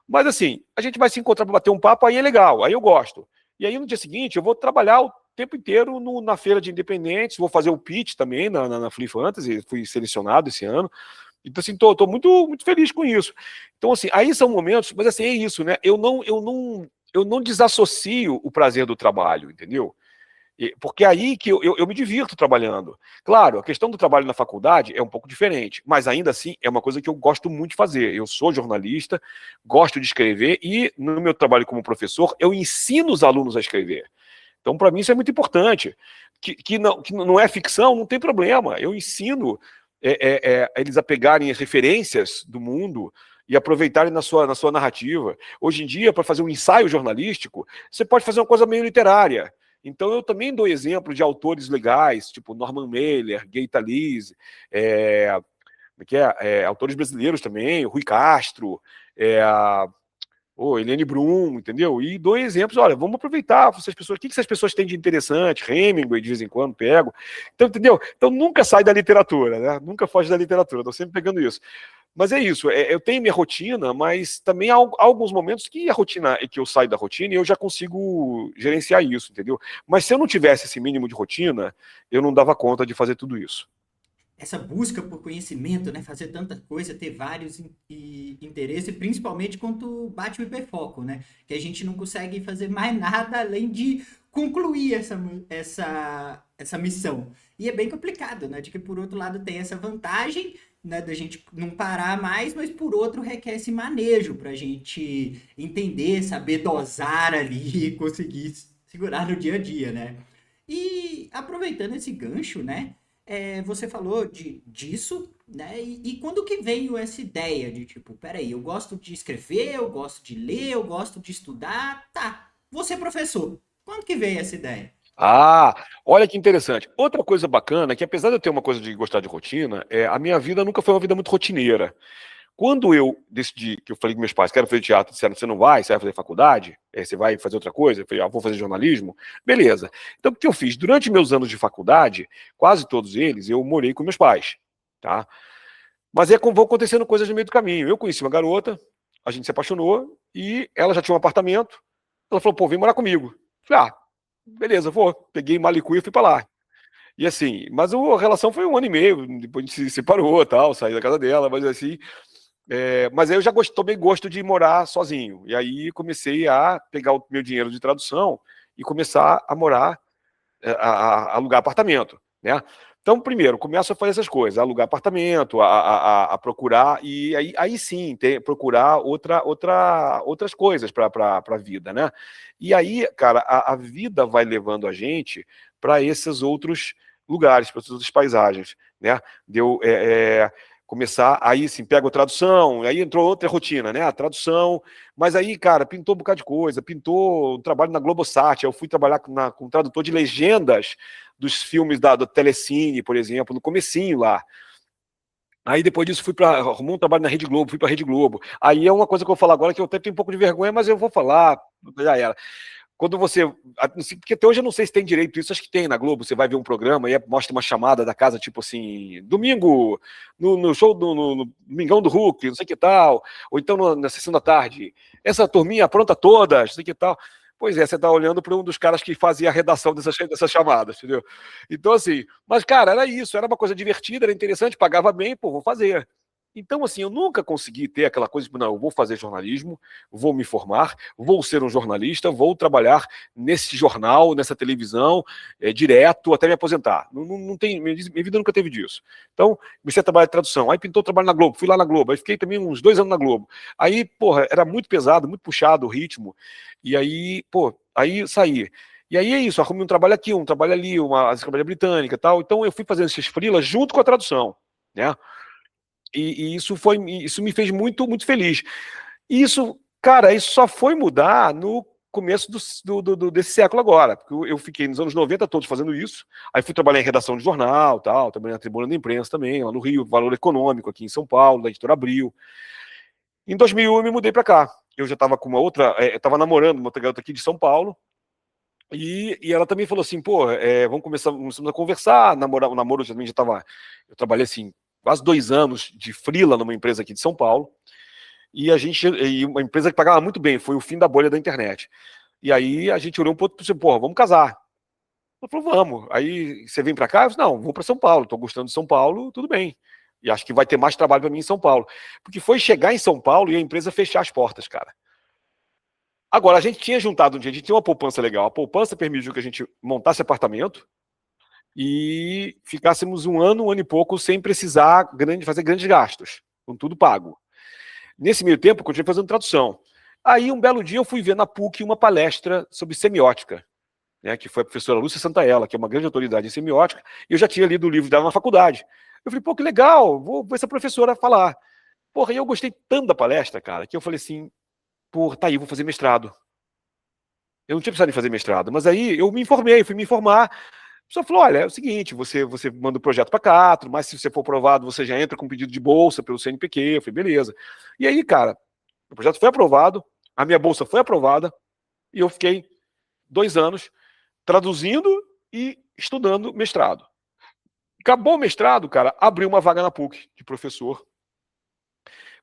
Mas assim, a gente vai se encontrar para bater um papo, aí é legal, aí eu gosto. E aí no dia seguinte eu vou trabalhar o tempo inteiro na feira de independentes, vou fazer o pitch também na Flea Fantasy, fui selecionado esse ano. Então, assim, tô muito, muito feliz com isso. Então, assim, aí são momentos, mas assim, é isso, né? Eu não desassocio o prazer do trabalho, entendeu? Porque é aí que eu me divirto trabalhando. Claro, a questão do trabalho na faculdade é um pouco diferente, mas ainda assim é uma coisa que eu gosto muito de fazer. Eu sou jornalista, gosto de escrever e no meu trabalho como professor, eu ensino os alunos a escrever. Então, para mim, isso é muito importante. Que não é ficção, não tem problema. Eu ensino eles a pegarem as referências do mundo e aproveitarem na sua narrativa. Hoje em dia, para fazer um ensaio jornalístico, você pode fazer uma coisa meio literária. Então, eu também dou exemplo de autores legais, tipo Norman Mailer, Gay Talese, autores brasileiros também, Rui Castro, é, Helene Brum, entendeu? E dou exemplos, olha, vamos aproveitar essas pessoas, o que essas pessoas têm de interessante, Hemingway de vez em quando pego, então, entendeu? Então nunca sai da literatura, né? Nunca foge da literatura, estou sempre pegando isso. Mas é isso, eu tenho minha rotina, mas também há alguns momentos que a rotina, que eu saio da rotina e eu já consigo gerenciar isso, entendeu? Mas se eu não tivesse esse mínimo de rotina, eu não dava conta de fazer tudo isso. Essa busca por conhecimento, né? Fazer tanta coisa, ter vários interesses, principalmente quando bate o hiperfoco, né? Que a gente não consegue fazer mais nada além de concluir essa missão. E é bem complicado, né? De que por outro lado tem essa vantagem, né, da gente não parar mais, mas por outro requer esse manejo para a gente entender, saber dosar ali, conseguir segurar no dia a dia, né? E aproveitando esse gancho, né? Você falou disso, né? E quando que veio essa ideia de tipo, peraí, eu gosto de escrever, eu gosto de ler, eu gosto de estudar, tá, vou ser professor. Quando que veio essa ideia? Ah, olha que interessante. Outra coisa bacana é que, apesar de eu ter uma coisa de gostar de rotina, a minha vida nunca foi uma vida muito rotineira. Quando eu decidi, que eu falei com meus pais, quero fazer teatro, disseram, você não vai, você vai fazer faculdade, você vai fazer outra coisa, eu falei, vou fazer jornalismo, beleza. Então, o que eu fiz? Durante meus anos de faculdade, quase todos eles, eu morei com meus pais, tá? Mas vão acontecendo coisas no meio do caminho. Eu conheci uma garota, a gente se apaixonou, e ela já tinha um apartamento, ela falou, pô, vem morar comigo. Eu falei, beleza, vou. Peguei Malicuia e fui pra lá. E assim, mas a relação foi 1 ano e meio, depois a gente se separou, tal, saí da casa dela, mas assim, mas aí eu já tomei gosto de morar sozinho. E aí comecei a pegar o meu dinheiro de tradução e começar a morar, a alugar apartamento, né? Então, primeiro, começo a fazer essas coisas, a alugar apartamento, a procurar, e aí sim, procurar outras coisas para a vida, né? E aí, cara, a vida vai levando a gente para esses outros lugares, para essas outras paisagens, né? Deu começar, aí sim, pego a tradução, aí entrou outra rotina, né? A tradução, mas aí, cara, pintou um bocado de coisa, pintou um trabalho na Globosat, eu fui trabalhar com tradutor de legendas dos filmes do Telecine, por exemplo, no comecinho lá. Aí depois disso arrumar um trabalho na Rede Globo, fui pra Rede Globo. Aí é uma coisa que eu vou falar agora que eu até tenho um pouco de vergonha, mas eu vou falar, já era. quando você... Porque até hoje eu não sei se tem direito isso, acho que tem na Globo, você vai ver um programa e mostra uma chamada da casa, tipo assim, domingo, no show, no Domingão do Hulk, não sei o que tal, ou então na sessão da tarde, essa turminha pronta toda, não sei o que tal. Pois é, você tá olhando para um dos caras que fazia a redação dessas chamadas, entendeu? Então, assim, mas, cara, era isso, era uma coisa divertida, era interessante, pagava bem, pô, vou fazer. Então, assim, eu nunca consegui ter aquela coisa de, não, eu vou fazer jornalismo, vou me formar, vou ser um jornalista, vou trabalhar nesse jornal, nessa televisão, direto, até me aposentar. Não tem, minha vida nunca teve disso. Então, comecei a trabalhar de tradução, aí pintou trabalho na Globo, fui lá na Globo, aí fiquei também uns 2 anos na Globo. Aí, porra, era muito pesado, muito puxado o ritmo, e aí, pô, aí saí. E aí é isso, arrumei um trabalho aqui, um trabalho ali, uma trabalho britânica e tal. Então eu fui fazendo esses freelas junto com a tradução, né? E isso me fez muito, muito feliz. E isso, cara, isso só foi mudar no começo desse século agora, porque eu fiquei nos anos 90 todos fazendo isso, aí fui trabalhar em redação de jornal, tal, trabalhei na Tribuna da Imprensa também, lá no Rio, Valor Econômico, aqui em São Paulo, da Editora Abril. Em 2001 eu me mudei para cá, eu já estava com uma outra, eu estava namorando uma outra garota aqui de São Paulo, e ela também falou assim, pô, começamos a conversar, o namoro também já estava, eu trabalhei assim, quase 2 anos de freela numa empresa aqui de São Paulo, e uma empresa que pagava muito bem, foi o fim da bolha da internet. E aí a gente olhou um pouco e disse, porra, vamos casar. Ela falou, vamos. Aí você vem para cá? Eu disse, não, vou para São Paulo, estou gostando de São Paulo, tudo bem. E acho que vai ter mais trabalho para mim em São Paulo. Porque foi chegar em São Paulo e a empresa fechar as portas, cara. Agora, a gente tinha juntado um dia, a gente tinha uma poupança legal. A poupança permitiu que a gente montasse apartamento e ficássemos um ano e pouco sem precisar fazer grandes gastos, com tudo pago. Nesse meio tempo, eu continuei fazendo tradução. Aí, um belo dia, eu fui ver na PUC uma palestra sobre semiótica, né, que foi a professora Lúcia Santaella, que é uma grande autoridade em semiótica, e eu já tinha lido o livro dela na faculdade. Eu falei, pô, que legal, vou ver essa professora falar. Porra, e eu gostei tanto da palestra, cara, que eu falei assim, pô, tá aí, vou fazer mestrado. Eu não tinha precisado em fazer mestrado, mas aí eu me informei, fui me informar. A pessoa falou, olha, é o seguinte, você manda o projeto para cá, mas se você for aprovado, você já entra com pedido de bolsa pelo CNPq. Eu falei, beleza. E aí, cara, o projeto foi aprovado, a minha bolsa foi aprovada, e eu fiquei 2 anos traduzindo e estudando mestrado. Acabou o mestrado, cara, abriu uma vaga na PUC de professor.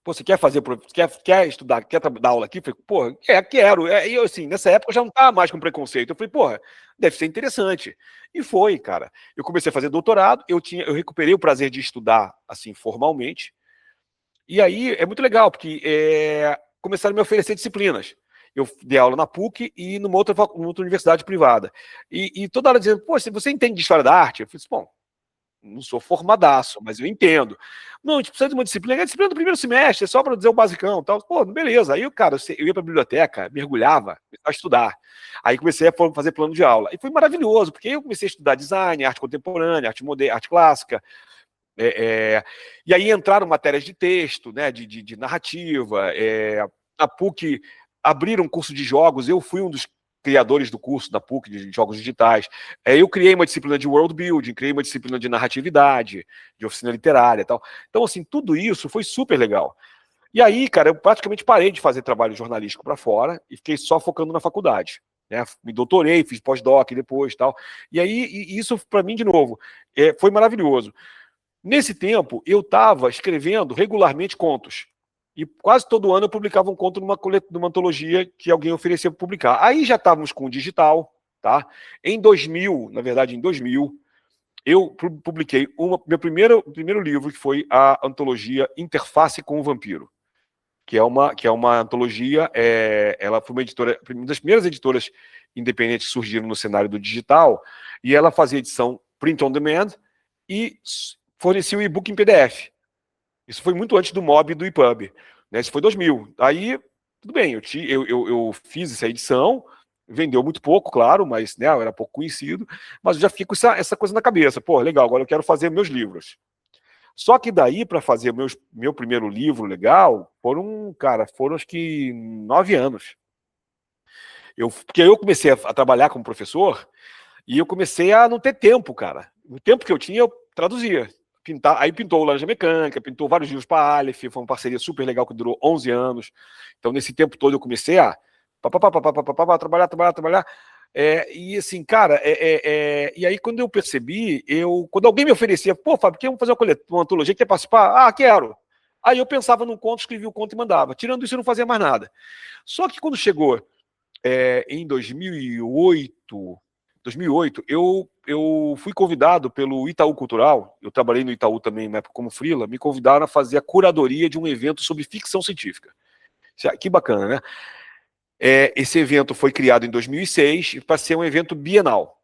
Pô, você quer estudar, quer dar aula aqui? Eu falei, pô, quero. E eu, assim, nessa época eu já não estava mais com preconceito. Eu falei, porra, deve ser interessante. E foi, cara. Eu comecei a fazer doutorado, eu recuperei o prazer de estudar, assim, formalmente. E aí é muito legal, porque começaram a me oferecer disciplinas. Eu dei aula na PUC e numa outra universidade privada. E toda hora dizendo, pô, você entende de história da arte? Eu falei, bom, não sou formadaço, mas eu entendo. Não, a gente precisa de uma disciplina. É a disciplina do primeiro semestre, é só para dizer o basicão. Tal. Pô, beleza. Aí, cara, eu ia para a biblioteca, mergulhava, começava a estudar. Aí comecei a fazer plano de aula. E foi maravilhoso, porque aí eu comecei a estudar design, arte contemporânea, arte moderna, arte clássica. E aí entraram matérias de texto, né, de narrativa. A PUC abriram um curso de jogos, eu fui um dos criadores do curso da PUC de jogos digitais. Eu criei uma disciplina de world building, criei uma disciplina de narratividade, de oficina literária e tal. Então, assim, tudo isso foi super legal. E aí, cara, eu praticamente parei de fazer trabalho jornalístico para fora e fiquei só focando na faculdade. Né? Me doutorei, fiz pós-doc depois e tal. E aí, isso para mim, de novo, foi maravilhoso. Nesse tempo, eu estava escrevendo regularmente contos. E quase todo ano eu publicava um conto numa antologia que alguém oferecia para publicar. Aí já estávamos com o digital, tá? Em 2000, na verdade, em 2000, eu publiquei meu primeiro livro, que foi a antologia Interface com o Vampiro, que é uma antologia, ela foi uma das primeiras editoras independentes que surgiram no cenário do digital, e ela fazia edição print on demand e fornecia o e-book em PDF. Isso foi muito antes do MOB e do EPUB. Né? Isso foi 2000. Aí, tudo bem, eu fiz essa edição, vendeu muito pouco, claro, mas né, eu era pouco conhecido, mas eu já fiquei com essa coisa na cabeça. Pô, legal, agora eu quero fazer meus livros. Só que daí, para fazer meu primeiro livro legal, foram acho que 9 anos. Porque eu comecei a trabalhar como professor e eu comecei a não ter tempo, cara. O tempo que eu tinha, eu traduzia. Aí pintou o Laranja Mecânica, pintou vários livros para a Aleph, foi uma parceria super legal que durou 11 anos. Então, nesse tempo todo, eu comecei a Trabalhar. E assim, cara, e aí quando eu percebi, quando alguém me oferecia, pô, Fábio, vamos fazer uma antologia, quer participar? Ah, quero. Aí eu pensava num conto, escrevia o conto e mandava. Tirando isso, eu não fazia mais nada. Só que quando chegou em 2008, eu fui convidado pelo Itaú Cultural, eu trabalhei no Itaú também na época como freela, me convidaram a fazer a curadoria de um evento sobre ficção científica. Que bacana, né? Esse evento foi criado em 2006 para ser um evento bienal.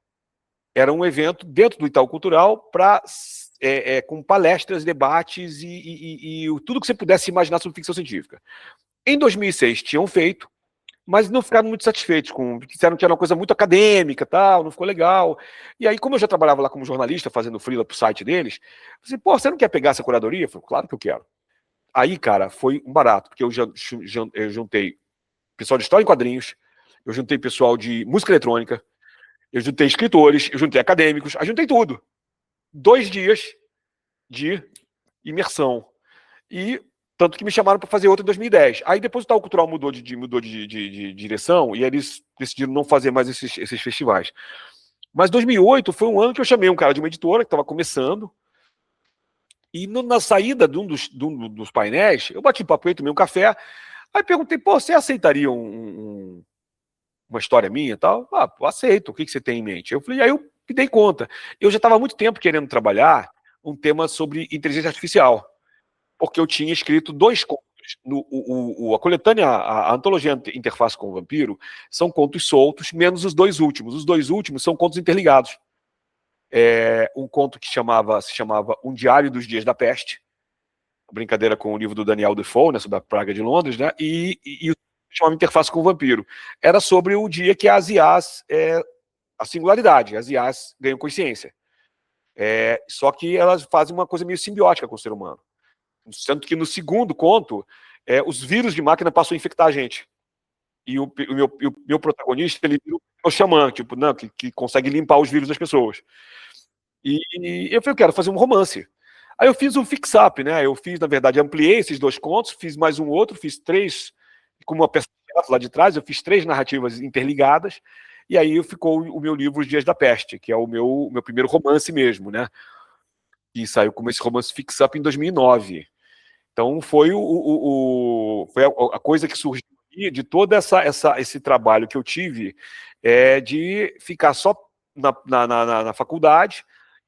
Era um evento dentro do Itaú Cultural com palestras, debates e tudo que você pudesse imaginar sobre ficção científica. Em 2006 tinham feito, mas não ficaram muito satisfeitos disseram que era uma coisa muito acadêmica, tal, não ficou legal. E aí, como eu já trabalhava lá como jornalista, fazendo freela pro site deles, eu falei, pô, você não quer pegar essa curadoria? Eu falei, claro que eu quero. Aí, cara, foi um barato, porque eu juntei pessoal de história em quadrinhos, eu juntei pessoal de música eletrônica, eu juntei escritores, eu juntei acadêmicos, eu juntei tudo. 2 dias de imersão. E tanto que me chamaram para fazer outra em 2010. Aí depois o Itaú Cultural mudou de direção e eles decidiram não fazer mais esses festivais. Mas 2008 foi um ano que eu chamei um cara de uma editora que estava começando. E na saída de um dos painéis, eu bati papo, tomei um café. Aí perguntei, pô, você aceitaria uma história minha e tal? Ah, pô, aceito. O que você tem em mente? Eu falei, aí eu me dei conta. Eu já estava há muito tempo querendo trabalhar um tema sobre inteligência artificial, porque eu tinha escrito 2 contos. A coletânea, a antologia Interface com o Vampiro, são contos soltos, menos os 2 últimos. Os 2 últimos são contos interligados. Um conto que se chamava Um Diário dos Dias da Peste, brincadeira com o livro do Daniel Defoe, né, sobre a praga de Londres, né, e chamava Interface com o Vampiro. Era sobre o dia que as IAs, a singularidade, as IAs ganham consciência. Só que elas fazem uma coisa meio simbiótica com o ser humano. Sendo que no segundo conto, os vírus de máquina passam a infectar a gente. E o meu protagonista, ele vira o xamã, tipo, não, que consegue limpar os vírus das pessoas. E eu falei, eu quero fazer um romance. Aí eu fiz um fix-up, né? Eu fiz, na verdade, ampliei esses 2 contos, fiz mais um outro, fiz 3, como uma peça lá de trás, eu fiz 3 narrativas interligadas, e aí ficou o meu livro Os Dias da Peste, que é o meu primeiro romance mesmo, né? E saiu como esse romance fix-up em 2009. Então foi foi a coisa que surgiu de todo esse trabalho que eu tive de ficar só na faculdade e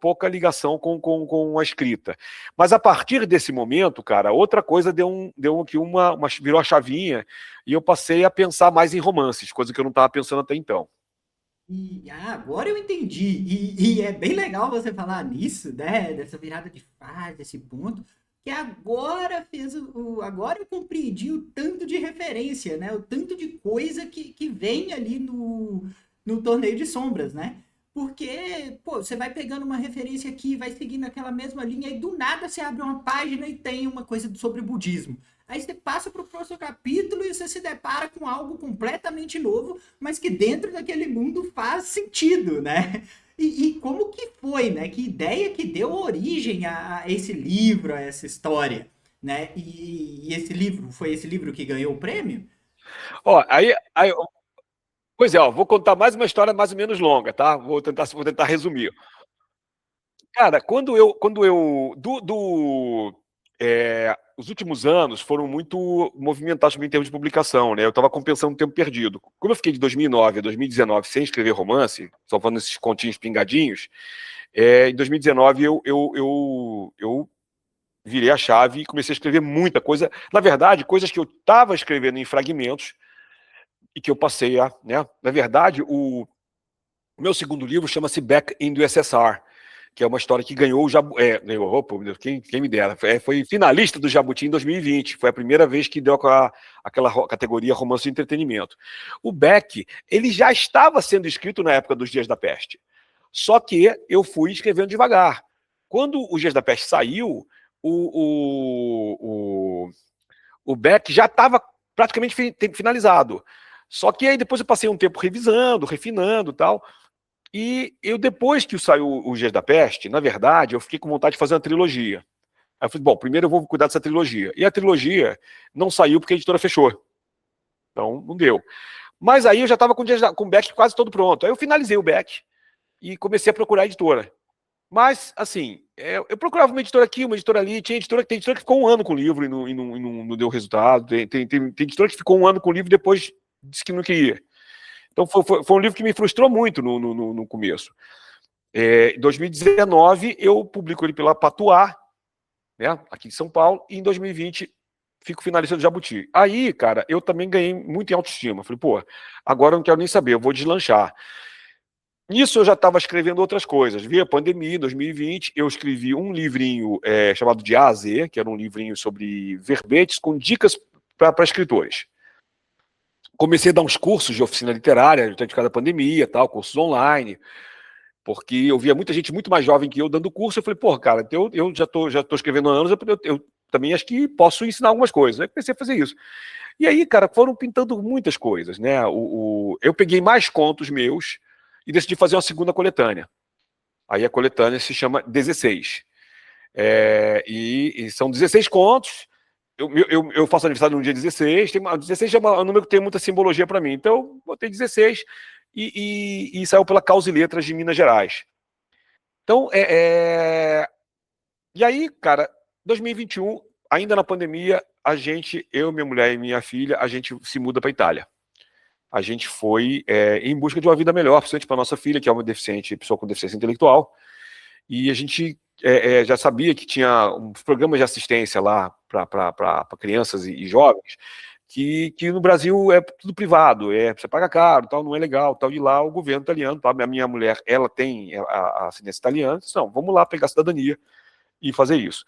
pouca ligação com a escrita. Mas a partir desse momento, cara, outra coisa deu aqui virou a chavinha e eu passei a pensar mais em romances, coisa que eu não estava pensando até então. Agora eu entendi. E é bem legal você falar nisso, né? Dessa virada de fase, desse ponto. Que agora agora eu compreendi o tanto de referência, né? O tanto de coisa que vem ali no Torneio de Sombras, né? Porque, pô, você vai pegando uma referência aqui, vai seguindo aquela mesma linha, e do nada você abre uma página e tem uma coisa sobre budismo. Aí você passa para o próximo capítulo e você se depara com algo completamente novo, mas que dentro daquele mundo faz sentido, né? E como que foi, né? Que ideia que deu origem a esse livro, a essa história, né? Foi esse livro que ganhou o prêmio? Ó, pois ó, vou contar mais uma história mais ou menos longa, tá? Vou tentar resumir. Cara, os últimos anos foram muito movimentados em termos de publicação, né? Eu estava compensando o tempo perdido. Como eu fiquei de 2009 a 2019 sem escrever romance, só falando esses continhos pingadinhos, em 2019 eu virei a chave e comecei a escrever muita coisa. Na verdade, coisas que eu estava escrevendo em fragmentos e que eu passei a, né? Na verdade, o meu segundo livro chama-se Back in the USSR, que é uma história que ganhou o ganhou, opa, quem me dera, foi finalista do Jabuti em 2020, foi a primeira vez que deu aquela categoria romance de entretenimento. O Beck, ele já estava sendo escrito na época dos Dias da Peste, só que eu fui escrevendo devagar. Quando os Dias da Peste saiu, o Beck já estava praticamente finalizado, só que aí depois eu passei um tempo revisando, refinando e tal. E eu, depois que saiu o Dias da Peste, na verdade, eu fiquei com vontade de fazer uma trilogia. Aí eu falei, bom, primeiro eu vou cuidar dessa trilogia. E a trilogia não saiu porque a editora fechou. Então, não deu. Mas aí eu já estava com o back quase todo pronto. Aí eu finalizei o back e comecei a procurar a editora. Mas, assim, eu procurava uma editora aqui, uma editora ali. Tem editora que ficou um ano com o livro e não deu resultado. Tem editora que ficou um ano com o livro e depois disse que não queria. Então, foi um livro que me frustrou muito no começo. Em 2019, eu publico ele pela Patuá, né, aqui de São Paulo, e em 2020 fico finalizando Jabuti. Aí, cara, eu também ganhei muito em autoestima. Falei, pô, agora eu não quero nem saber, eu vou deslanchar. Nisso eu já estava escrevendo outras coisas. Via a pandemia, em 2020, eu escrevi um livrinho chamado De A a Z, que era um livrinho sobre verbetes com dicas para escritores. Comecei a dar uns cursos de oficina literária, durante cada pandemia, tal, cursos online, porque eu via muita gente muito mais jovem que eu dando curso. Eu falei, pô, cara, eu já tô escrevendo há anos, eu também acho que posso ensinar algumas coisas. Aí comecei a fazer isso. E aí, cara, foram pintando muitas coisas, né? Eu peguei mais contos meus e decidi fazer uma segunda coletânea. Aí a coletânea se chama 16. E são 16 contos. Eu faço aniversário no dia 16. 16 é um número que tem muita simbologia para mim. Então, eu botei 16 e saiu pela Causa e Letras de Minas Gerais. Então, e aí, cara, 2021, ainda na pandemia, eu, minha mulher e minha filha, a gente se muda para Itália. A gente foi em busca de uma vida melhor, principalmente para nossa filha, que é uma pessoa com deficiência intelectual, e a gente já sabia que tinha uns programas de assistência lá para crianças e jovens, que no Brasil é tudo privado, você paga caro, tal, não é legal, tal, e lá o governo italiano, tá? A minha mulher, ela tem a ascendência italiana, disse, não, vamos lá pegar a cidadania e fazer isso.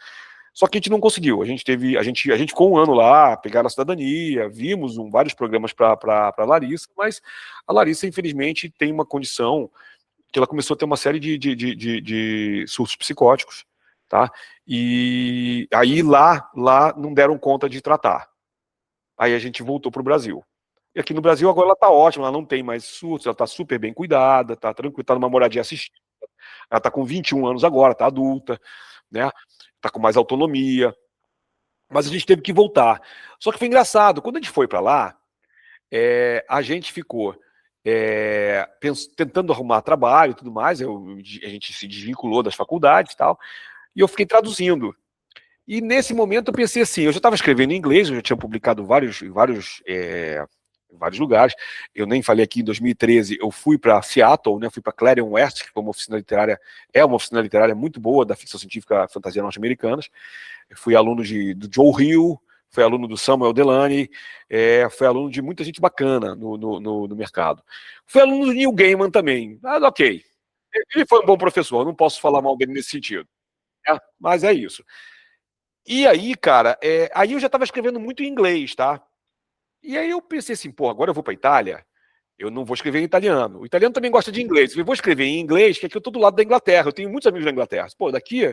Só que a gente não conseguiu. A gente ficou um ano lá, pegaram a cidadania, vimos vários programas para a Larissa, mas a Larissa, infelizmente, tem uma condição que ela começou a ter uma série de surtos psicóticos, tá? E aí lá não deram conta de tratar. Aí a gente voltou para o Brasil. E aqui no Brasil agora ela está ótima, ela não tem mais surtos, ela está super bem cuidada, está tranquila, está numa moradia assistida. Ela está com 21 anos agora, está adulta, né? Está com mais autonomia, mas a gente teve que voltar. Só que foi engraçado, quando a gente foi para lá, a gente ficou tentando arrumar trabalho e tudo mais, a gente se desvinculou das faculdades e tal, e eu fiquei traduzindo. E nesse momento eu pensei assim, eu já estava escrevendo em inglês, eu já tinha publicado em vários lugares. Eu nem falei aqui, em 2013 eu fui para Seattle, né, fui para Clarion West, que foi uma oficina literária muito boa da ficção científica fantasia norte-americanas. Fui aluno do Joe Hill, fui aluno do Samuel Delany, fui aluno de muita gente bacana no mercado. Fui aluno do Neil Gaiman também, mas ok. Ele foi um bom professor, não posso falar mal dele nesse sentido. Mas é isso. E aí, cara, aí eu já estava escrevendo muito em inglês, tá? E aí eu pensei assim, pô, agora eu vou para Itália, eu não vou escrever em italiano. O italiano também gosta de inglês. Eu vou escrever em inglês, que aqui eu tô do lado da Inglaterra. Eu tenho muitos amigos na Inglaterra. Pô, daqui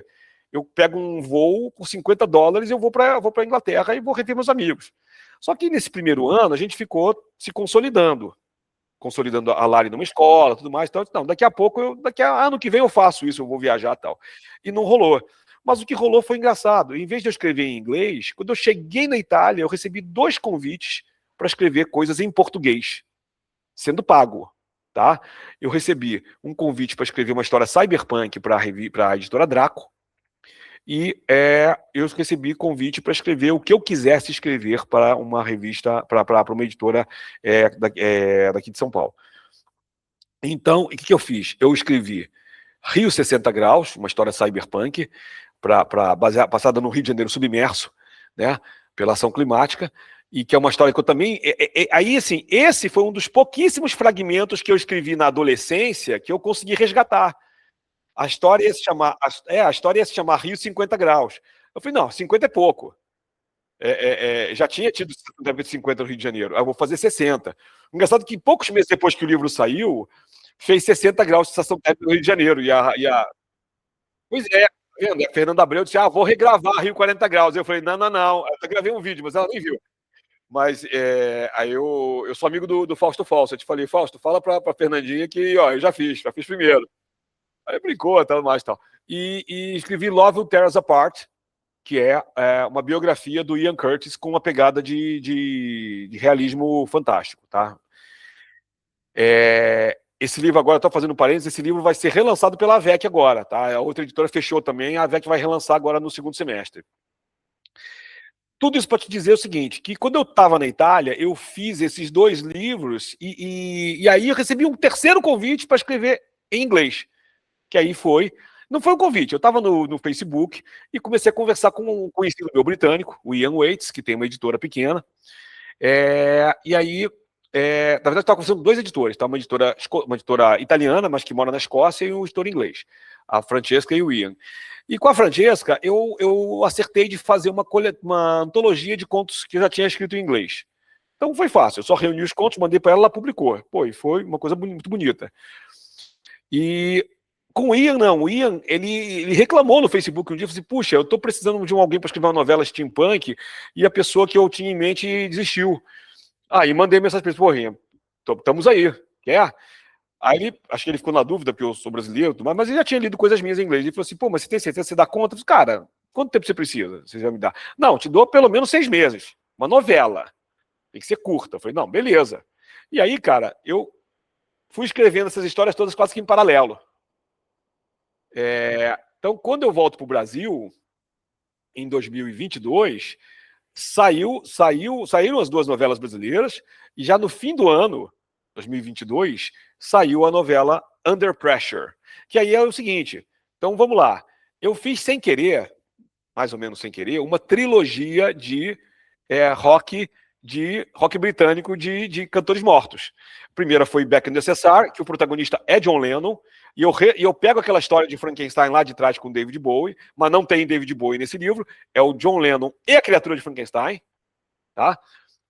eu pego um voo por $50 e eu vou para a Inglaterra e vou rever meus amigos. Só que nesse primeiro ano a gente ficou se consolidando a Lari numa escola, tudo mais. Então, não, daqui a pouco, daqui a ano que vem eu faço isso, eu vou viajar e tal. E não rolou. Mas o que rolou foi engraçado. Em vez de eu escrever em inglês, quando eu cheguei na Itália, eu recebi 2 convites para escrever coisas em português, sendo pago, tá? Eu recebi um convite para escrever uma história cyberpunk para a editora Draco, e eu recebi convite para escrever o que eu quisesse escrever para uma revista, para uma editora daqui de São Paulo. Então, o que eu fiz? Eu escrevi Rio 60 Graus, uma história cyberpunk, passada no Rio de Janeiro submerso, né, pela ação climática, e que é uma história que eu também... Aí, assim, esse foi um dos pouquíssimos fragmentos que eu escrevi na adolescência que eu consegui resgatar. A história ia se chamar Rio 50 Graus. Eu falei, não, 50 é pouco. Já tinha tido 50 no Rio de Janeiro. Eu vou fazer 60. Engraçado que poucos meses depois que o livro saiu, fez 60 graus de sensação térmica no Rio de Janeiro. Pois é, tá vendo? A Fernanda Abreu disse, vou regravar Rio 40 graus. Eu falei, não. Eu gravei um vídeo, mas ela nem viu. Mas aí eu sou amigo do Fausto Falso. Eu te falei, Fausto, fala pra Fernandinha que eu já fiz primeiro. Aí brincou, tal, mais tal. E escrevi Love Will Tear Us Apart, que é uma biografia do Ian Curtis com uma pegada de realismo fantástico, tá? Esse livro agora, estou fazendo parênteses, esse livro vai ser relançado pela AVEC agora, tá? A outra editora fechou também, a AVEC vai relançar agora no segundo semestre. Tudo isso para te dizer o seguinte, que quando eu estava na Itália, eu fiz esses 2 livros e aí eu recebi um terceiro convite para escrever em inglês, que aí não foi um convite, eu estava no Facebook e comecei a conversar com um conhecido meu britânico, o Ian Waits, que tem uma editora pequena, e aí, na verdade, eu estava conversando com 2 editores, tá? Uma editora italiana, mas que mora na Escócia, e um editor inglês, a Francesca e o Ian. E com a Francesca, eu acertei de fazer uma antologia de contos que eu já tinha escrito em inglês. Então foi fácil, eu só reuni os contos, mandei para ela publicou. Pô, e foi uma coisa muito bonita. E com o Ian, não. O Ian, ele reclamou no Facebook um dia, falou assim, puxa, eu estou precisando de alguém para escrever uma novela steampunk e a pessoa que eu tinha em mente desistiu. Aí mandei mensagem para ele, pô, Ian, estamos aí, quer? Aí acho que ele ficou na dúvida, porque eu sou brasileiro, mas ele já tinha lido coisas minhas em inglês. Ele falou assim, pô, mas você tem certeza que você dá conta? Eu falei, cara, quanto tempo você precisa? Você já me dá? Não, te dou pelo menos 6 meses. Uma novela. Tem que ser curta. Eu falei, não, beleza. E aí, cara, eu fui escrevendo essas histórias todas quase que em paralelo. Então, quando eu volto para o Brasil, em 2022, saíram as 2 novelas brasileiras, e já no fim do ano, 2022, saiu a novela Under Pressure, que aí é o seguinte, então vamos lá, eu fiz sem querer, mais ou menos sem querer, uma trilogia de rock britânico de cantores mortos. A primeira foi Back in the USSR, que o protagonista é John Lennon, e eu pego aquela história de Frankenstein lá de trás com David Bowie, mas não tem David Bowie nesse livro, é o John Lennon e a criatura de Frankenstein. Tá?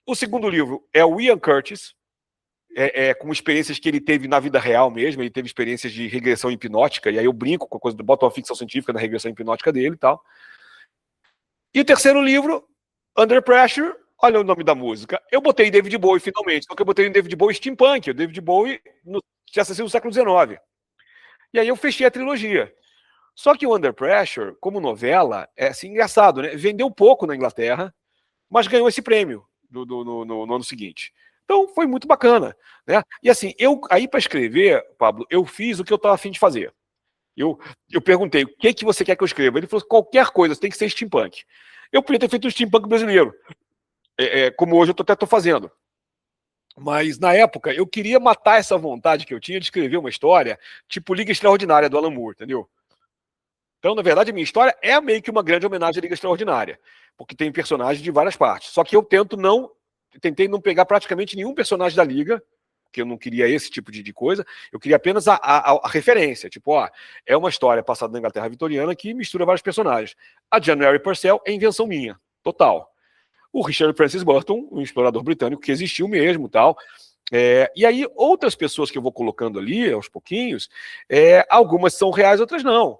O segundo livro é o Ian Curtis, com experiências que ele teve na vida real mesmo, ele teve experiências de regressão hipnótica, e aí eu brinco com a coisa, boto uma ficção científica na regressão hipnótica dele e tal. E o terceiro livro, Under Pressure, olha o nome da música, eu botei David Bowie finalmente, só que eu botei o David Bowie steampunk, o David Bowie já nasceu no século XIX. E aí eu fechei a trilogia. Só que o Under Pressure, como novela, é assim, engraçado, né? Vendeu pouco na Inglaterra, mas ganhou esse prêmio no ano seguinte. Então foi muito bacana, né? E assim, aí para escrever, Pablo, eu fiz o que eu estava a fim de fazer. Eu perguntei, o que você quer que eu escreva? Ele falou, qualquer coisa, tem que ser steampunk. Eu podia ter feito um steampunk brasileiro, como hoje eu até estou fazendo. Mas, na época, eu queria matar essa vontade que eu tinha de escrever uma história tipo Liga Extraordinária, do Alan Moore, entendeu? Então, na verdade, a minha história é meio que uma grande homenagem à Liga Extraordinária, porque tem personagens de várias partes. Só que eu tentei não pegar praticamente nenhum personagem da Liga, porque eu não queria esse tipo de coisa, eu queria apenas a referência, tipo, é uma história passada na Inglaterra vitoriana que mistura vários personagens. A January Purcell é invenção minha, total. O Richard Francis Burton, um explorador britânico que existiu mesmo, tal. E aí outras pessoas que eu vou colocando ali, aos pouquinhos, algumas são reais, outras não.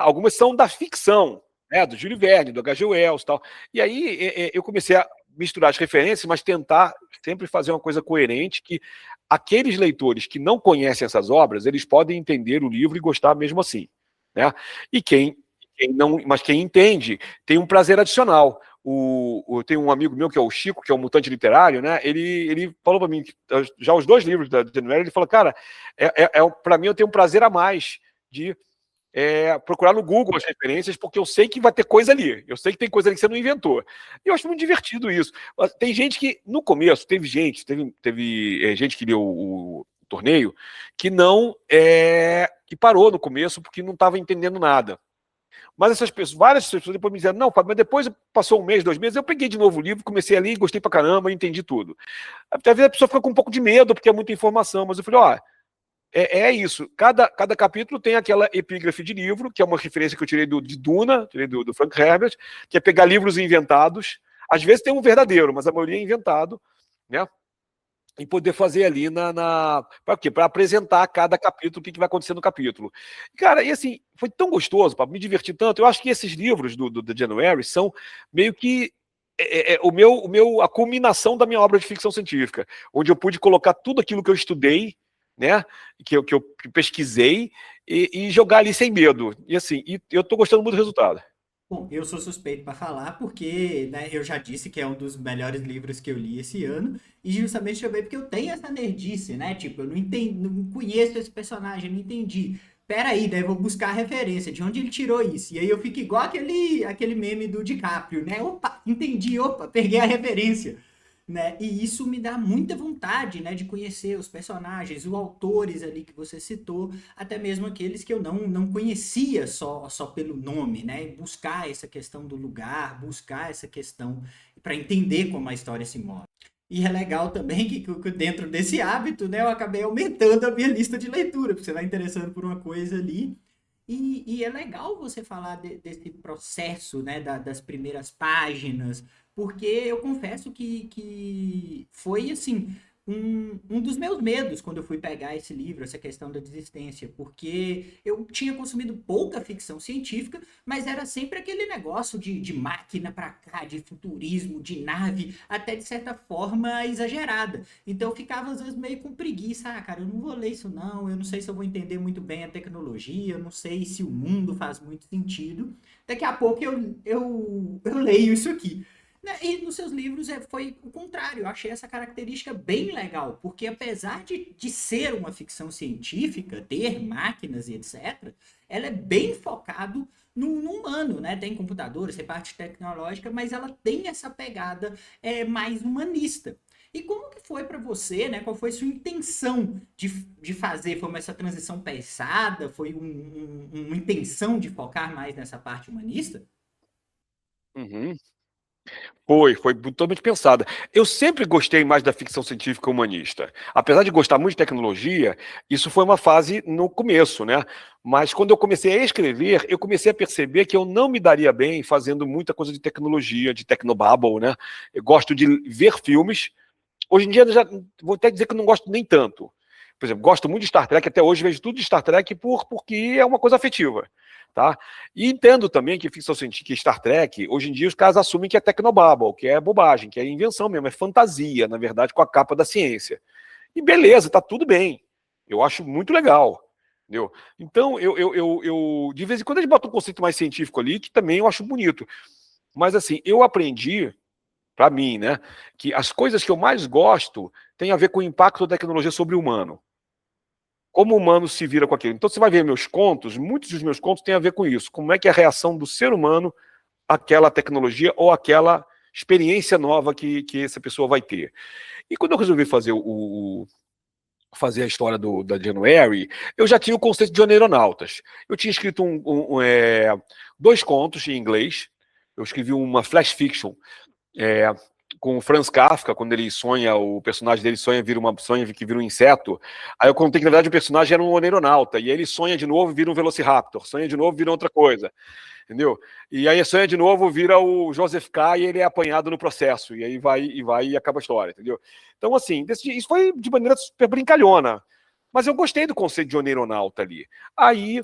Algumas são da ficção, do Júlio Verne, do H.G. Wells, tal. E aí eu comecei a misturar as referências, mas tentar sempre fazer uma coisa coerente, que aqueles leitores que não conhecem essas obras, eles podem entender o livro e gostar mesmo assim, né? E quem entende tem um prazer adicional. Tem um amigo meu que é o Chico, que é um mutante literário, né? Ele falou para mim, já os 2 livros da January, ele falou, cara, para mim eu tenho um prazer a mais de procurar no Google as referências, porque eu sei que vai ter coisa ali, eu sei que tem coisa ali que você não inventou. E eu acho muito divertido isso. Tem gente que, no começo, teve gente que leu o torneio, que que parou no começo porque não estava entendendo nada. Mas várias pessoas depois me disseram, não, Fábio, mas depois passou 1 mês, 2 meses, eu peguei de novo o livro, comecei ali, gostei pra caramba, entendi tudo. Às vezes a pessoa fica com um pouco de medo, porque é muita informação, mas eu falei, é isso, cada capítulo tem aquela epígrafe de livro, que é uma referência que eu tirei de Duna, tirei do Frank Herbert, que é pegar livros inventados, às vezes tem um verdadeiro, mas a maioria é inventado, né? E poder fazer ali para quê? Para apresentar cada capítulo, o que vai acontecer no capítulo. Cara, e assim, foi tão gostoso, para me divertir tanto. Eu acho que esses livros do January são meio que a culminação da minha obra de ficção científica, onde eu pude colocar tudo aquilo que eu estudei, né, que eu pesquisei, e jogar ali sem medo. E assim, eu estou gostando muito do resultado. Bom, eu sou suspeito para falar porque, né, eu já disse que é um dos melhores livros que eu li esse ano e justamente também porque eu tenho essa nerdice, né? Tipo, eu não entendi, não conheço esse personagem, não entendi. Pera aí, daí eu vou buscar a referência, de onde ele tirou isso. E aí eu fico igual aquele meme do DiCaprio, né? Opa, entendi, opa, peguei a referência. Né? E isso me dá muita vontade, né, de conhecer os personagens, os autores ali que você citou, até mesmo aqueles que eu não conhecia só pelo nome, né? E buscar essa questão do lugar, buscar essa questão para entender como a história se move. E é legal também que dentro desse hábito, né, eu acabei aumentando a minha lista de leitura, porque você vai interessando por uma coisa ali. E é legal você falar desse processo, né, das primeiras páginas, porque eu confesso que foi, assim, um dos meus medos quando eu fui pegar esse livro, essa questão da desistência, porque eu tinha consumido pouca ficção científica, mas era sempre aquele negócio de máquina para cá, de futurismo, de nave, até de certa forma exagerada. Então eu ficava às vezes meio com preguiça, cara, eu não vou ler isso não, eu não sei se eu vou entender muito bem a tecnologia, eu não sei se o mundo faz muito sentido. Daqui a pouco eu leio isso aqui. Né? E nos seus livros foi o contrário, eu achei essa característica bem legal, porque apesar de ser uma ficção científica, ter máquinas e etc., ela é bem focado no humano, né? Tem computadores, tem parte tecnológica, mas ela tem essa pegada mais humanista. E como que foi para você, né? Qual foi a sua intenção de fazer? Foi essa transição pensada? Foi uma intenção de focar mais nessa parte humanista? Uhum. Foi totalmente pensada. Eu sempre gostei mais da ficção científica humanista. Apesar de gostar muito de tecnologia, isso foi uma fase no começo, né? Mas quando eu comecei a escrever, eu comecei a perceber que eu não me daria bem fazendo muita coisa de tecnologia, de technobabble, né? Eu gosto de ver filmes. Hoje em dia, eu já vou até dizer que eu não gosto nem tanto. Por exemplo, gosto muito de Star Trek, até hoje vejo tudo de Star Trek porque é uma coisa afetiva. Tá? E entendo também que ficção científica e Star Trek, hoje em dia os caras assumem que é tecnobabble, que é bobagem, que é invenção mesmo, é fantasia, na verdade, com a capa da ciência. E beleza, tá tudo bem. Eu acho muito legal. Entendeu? Então, de vez em quando a gente bota um conceito mais científico ali, que também eu acho bonito. Mas assim, eu aprendi, para mim, né, que as coisas que eu mais gosto têm a ver com o impacto da tecnologia sobre o humano. Como o humano se vira com aquilo. Então você vai ver meus contos, muitos dos meus contos têm a ver com isso. Como é que é a reação do ser humano àquela tecnologia ou àquela experiência nova que essa pessoa vai ter. E quando eu resolvi fazer a história da January, eu já tinha o conceito de oneironautas. Eu tinha escrito dois contos em inglês. Eu escrevi uma flash fiction é, com o Franz Kafka, quando ele sonha, o personagem dele sonha que vira um inseto. Aí eu contei que, na verdade, o personagem era um oneironauta, e aí ele sonha de novo, vira um velociraptor, sonha de novo, vira outra coisa, entendeu? E aí sonha de novo, vira o Joseph K. e ele é apanhado no processo, e aí vai e acaba a história, entendeu? Então, assim, isso foi de maneira super brincalhona, mas eu gostei do conceito de oneironauta ali. Aí,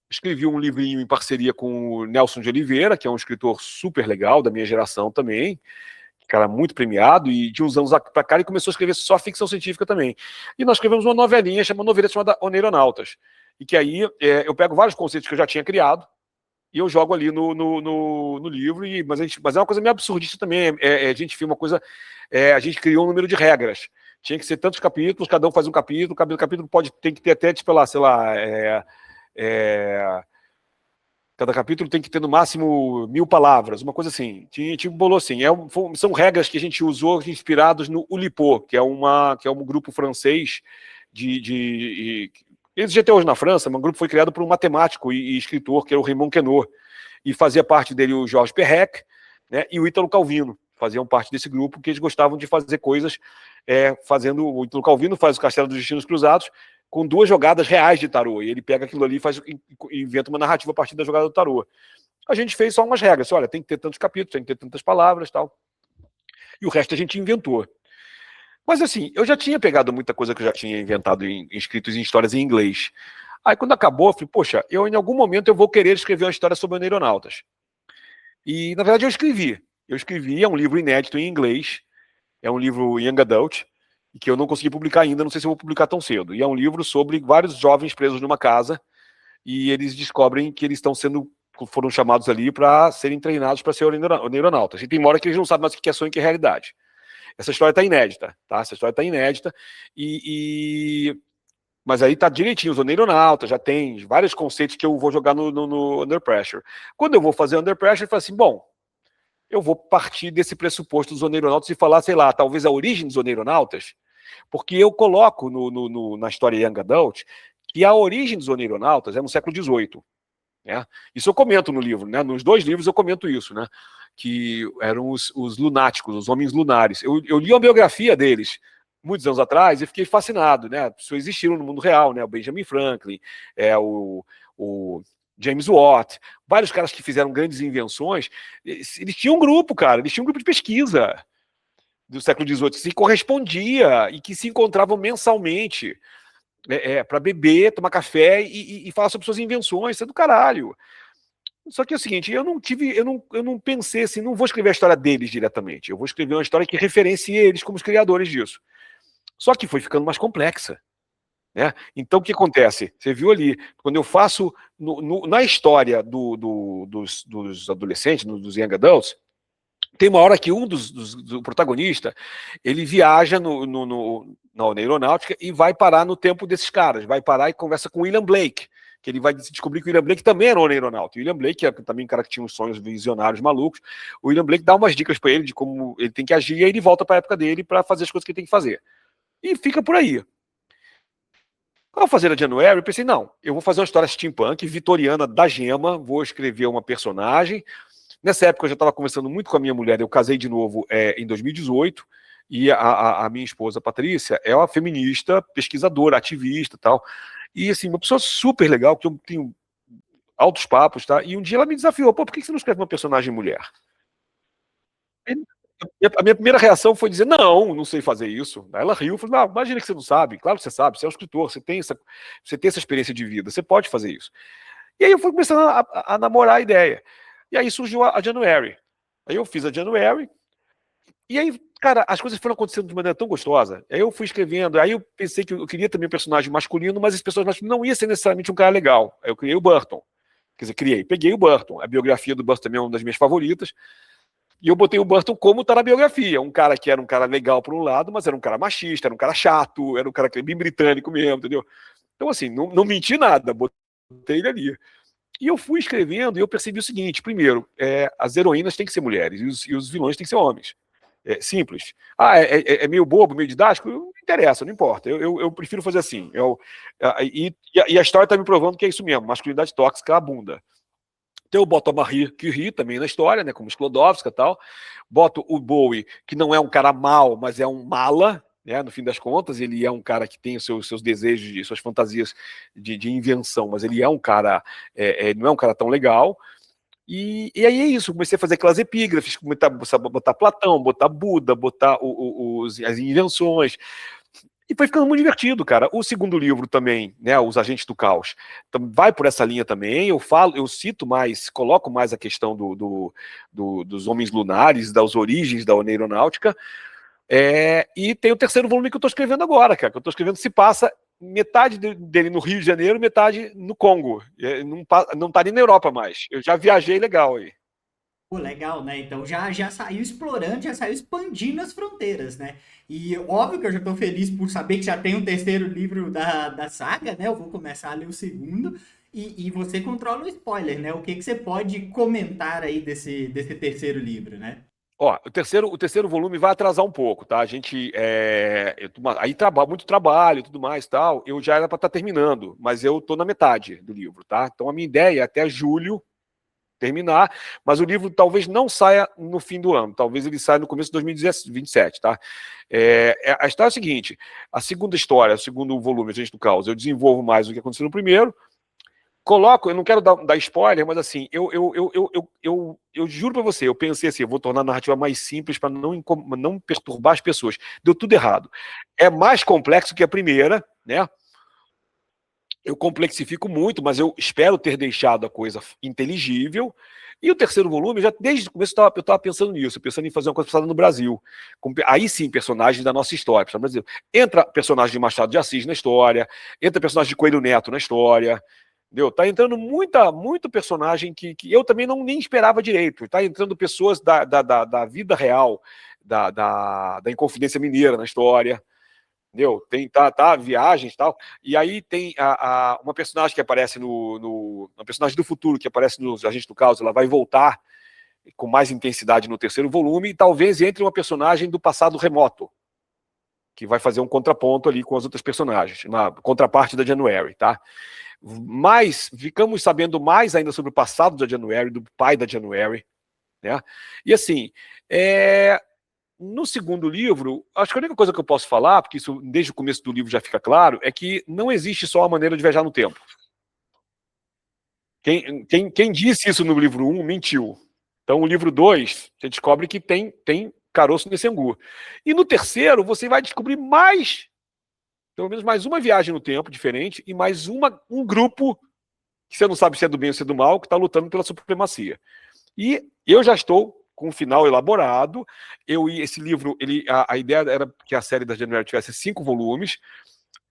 escrevi um livrinho em parceria com o Nelson de Oliveira, que é um escritor super legal, da minha geração também, cara muito premiado, e de uns anos para cá ele começou a escrever só ficção científica também. E nós escrevemos uma novelinha, uma novela chamada Oneironautas, e que aí eu pego vários conceitos que eu já tinha criado, e eu jogo ali no livro, mas é uma coisa meio absurdista também, a gente fez uma coisa, a gente criou um número de regras, tinha que ser tantos capítulos, cada um faz um capítulo, cada capítulo tem que ter até, tipo, sei lá, cada capítulo tem que ter no máximo 1000 palavras, uma coisa assim. Tipo, bolou assim. São regras que a gente usou inspirados no Oulipo, que é um grupo francês existe até hoje na França, um grupo foi criado por um matemático e escritor, que era o Raymond Queneau, e fazia parte dele o Georges Perec, né, e o Ítalo Calvino, faziam parte desse grupo, que eles gostavam de fazer coisas, fazendo, o Ítalo Calvino faz o Castelo dos Destinos Cruzados, com 2 jogadas reais de tarô, e ele pega aquilo ali e inventa uma narrativa a partir da jogada do tarô. A gente fez só umas regras, olha, tem que ter tantos capítulos, tem que ter tantas palavras, tal. E o resto a gente inventou. Mas assim, eu já tinha pegado muita coisa que eu já tinha inventado escritos em histórias em inglês. Aí quando acabou, eu falei, poxa, em algum momento eu vou querer escrever uma história sobre oneironautas. E na verdade eu escrevi. É um livro inédito em inglês, é um livro Young Adult, que eu não consegui publicar ainda, não sei se eu vou publicar tão cedo. E é um livro sobre vários jovens presos numa casa, e eles descobrem que eles estão sendo foram chamados ali para serem treinados para ser neuronautas. E tem uma hora que eles não sabem mais o que é sonho e o que é realidade. Essa história está inédita, tá? Essa história está inédita mas aí tá direitinho, os oneironautas, já tem vários conceitos que eu vou jogar no Under Pressure. Quando eu vou fazer Under Pressure, eu falo assim, bom, eu vou partir desse pressuposto dos oneironautas e falar, sei lá, talvez a origem dos oneironautas, porque eu coloco na história Young Adult que a origem dos oneironautas é no século XVIII. Né? Isso eu comento no livro, né? Nos 2 livros eu comento isso, né? Que eram os lunáticos, os homens lunares. Eu li a biografia deles muitos anos atrás e fiquei fascinado, né? Pessoas existiram no mundo real, né? O Benjamin Franklin, o James Watt, vários caras que fizeram grandes invenções. Eles tinham um grupo, cara, eles tinham um grupo de pesquisa do século XVIII que se correspondia e que se encontravam mensalmente para beber, tomar café e falar sobre suas invenções, isso é do caralho. Só que é o seguinte, eu não pensei assim, não vou escrever a história deles diretamente, eu vou escrever uma história que referencie eles como os criadores disso. Só que foi ficando mais complexa. Né? Então, o que acontece? Você viu ali, quando eu faço na história dos adolescentes, dos young adults, tem uma hora que do protagonista, ele viaja na aeronáutica e vai parar no tempo desses caras, vai parar e conversa com o William Blake, que ele vai descobrir que o William Blake também era um aeronauta. O William Blake, que é também um cara que tinha uns sonhos visionários malucos, o William Blake dá umas dicas para ele de como ele tem que agir, e aí ele volta para a época dele para fazer as coisas que ele tem que fazer. E fica por aí. Ao fazer a January, eu pensei, não, eu vou fazer uma história steampunk, vitoriana da gema, vou escrever uma personagem. Nessa época eu já estava conversando muito com a minha mulher, eu casei de novo em 2018, e a minha esposa, Patrícia, é uma feminista, pesquisadora, ativista e tal. E assim, uma pessoa super legal, que eu tenho altos papos, tá? E um dia ela me desafiou, pô, por que você não escreve uma personagem mulher? A minha primeira reação foi dizer, não sei fazer isso. Aí ela riu, falou, não, imagina que você não sabe. Claro que você sabe, você é um escritor, você tem essa experiência de vida, você pode fazer isso. E aí eu fui começando a namorar a ideia. E aí surgiu a January. Aí eu fiz a January, e aí, cara, as coisas foram acontecendo de maneira tão gostosa. Aí eu fui escrevendo, aí eu pensei que eu queria também um personagem masculino, mas esse personagem masculino não ia ser necessariamente um cara legal. Aí eu criei o Burton. Quer dizer, peguei o Burton. A biografia do Burton também é uma das minhas favoritas. E eu botei o Burton como tá na biografia. Um cara que era um cara legal por um lado, mas era um cara machista, era um cara chato, era um cara bem britânico mesmo, entendeu? Então, assim, não menti nada, botei ele ali. E eu fui escrevendo e eu percebi o seguinte: primeiro, as heroínas têm que ser mulheres e os vilões têm que ser homens. É simples. É meio bobo, meio didático? Não interessa, não importa. Eu prefiro fazer assim. E a história está me provando que é isso mesmo: masculinidade tóxica, a bunda. Então eu boto a Marie Curie também na história, né, como Sklodowska e tal. Boto o Bowie, que não é um cara mau, mas é um mala, né, no fim das contas. Ele é um cara que tem os seus desejos, suas fantasias de invenção, mas ele é um cara, não é um cara tão legal. E aí é isso, comecei a fazer aquelas epígrafes, comecei a botar Platão, botar Buda, botar as invenções. E foi ficando muito divertido, cara. O segundo livro também, né, Os Agentes do Caos, vai por essa linha também. Eu cito mais, coloco mais a questão dos homens lunares, das origens da aeronáutica. E tem o terceiro volume que eu estou escrevendo agora, cara. Que eu estou escrevendo se passa metade dele no Rio de Janeiro, metade no Congo. Não tá nem na Europa mais. Eu já viajei legal aí. Pô, legal, né? Então já saiu explorando, já saiu expandindo as fronteiras, né? E óbvio que eu já tô feliz por saber que já tem um terceiro livro da saga, né? Eu vou começar a ler o segundo. E você controla o spoiler, né? O que você pode comentar aí desse terceiro livro, né? Ó, o terceiro volume vai atrasar um pouco, tá? A gente. Aí muito trabalho e tudo mais tal. Eu já era para estar terminando, mas eu tô na metade do livro, tá? Então a minha ideia é até julho terminar, mas o livro talvez não saia no fim do ano, talvez ele saia no começo de 2027, tá? A história é a seguinte: a segunda história, o segundo volume, Agente do Caos, eu desenvolvo mais o que aconteceu no primeiro. Eu não quero dar spoiler, mas assim, eu juro pra você, eu pensei assim, eu vou tornar a narrativa mais simples para não perturbar as pessoas. Deu tudo errado. É mais complexo que a primeira, né? Eu complexifico muito, mas eu espero ter deixado a coisa inteligível. E o terceiro volume, já desde o começo eu estava pensando nisso, pensando em fazer uma coisa passada no Brasil. Aí sim, personagens da nossa história, no Brasil. Entra personagem de Machado de Assis na história, entra personagem de Coelho Neto na história. Entendeu? Tá entrando muito personagem que eu também não nem esperava direito. Tá entrando pessoas da vida real, da Inconfidência Mineira na história. Entendeu? Tem viagens e tal. E aí tem uma personagem que aparece uma personagem do futuro que aparece nos Agentes do Caos, ela vai voltar com mais intensidade no terceiro volume, e talvez entre uma personagem do passado remoto, que vai fazer um contraponto ali com as outras personagens, na contraparte da January, tá? Mas ficamos sabendo mais ainda sobre o passado da January, do pai da January, né? E assim, no segundo livro, acho que a única coisa que eu posso falar, porque isso desde o começo do livro já fica claro, é que não existe só a maneira de viajar no tempo. Quem disse isso no livro 1 mentiu. Então, o livro 2, você descobre que tem caroço nesse angu. E no terceiro, você vai descobrir mais, pelo menos mais uma viagem no tempo diferente e mais um grupo que você não sabe se é do bem ou se é do mal, que está lutando pela supremacia. E eu já estou com um final elaborado. Esse livro, a ideia era que a série da January tivesse 5 volumes,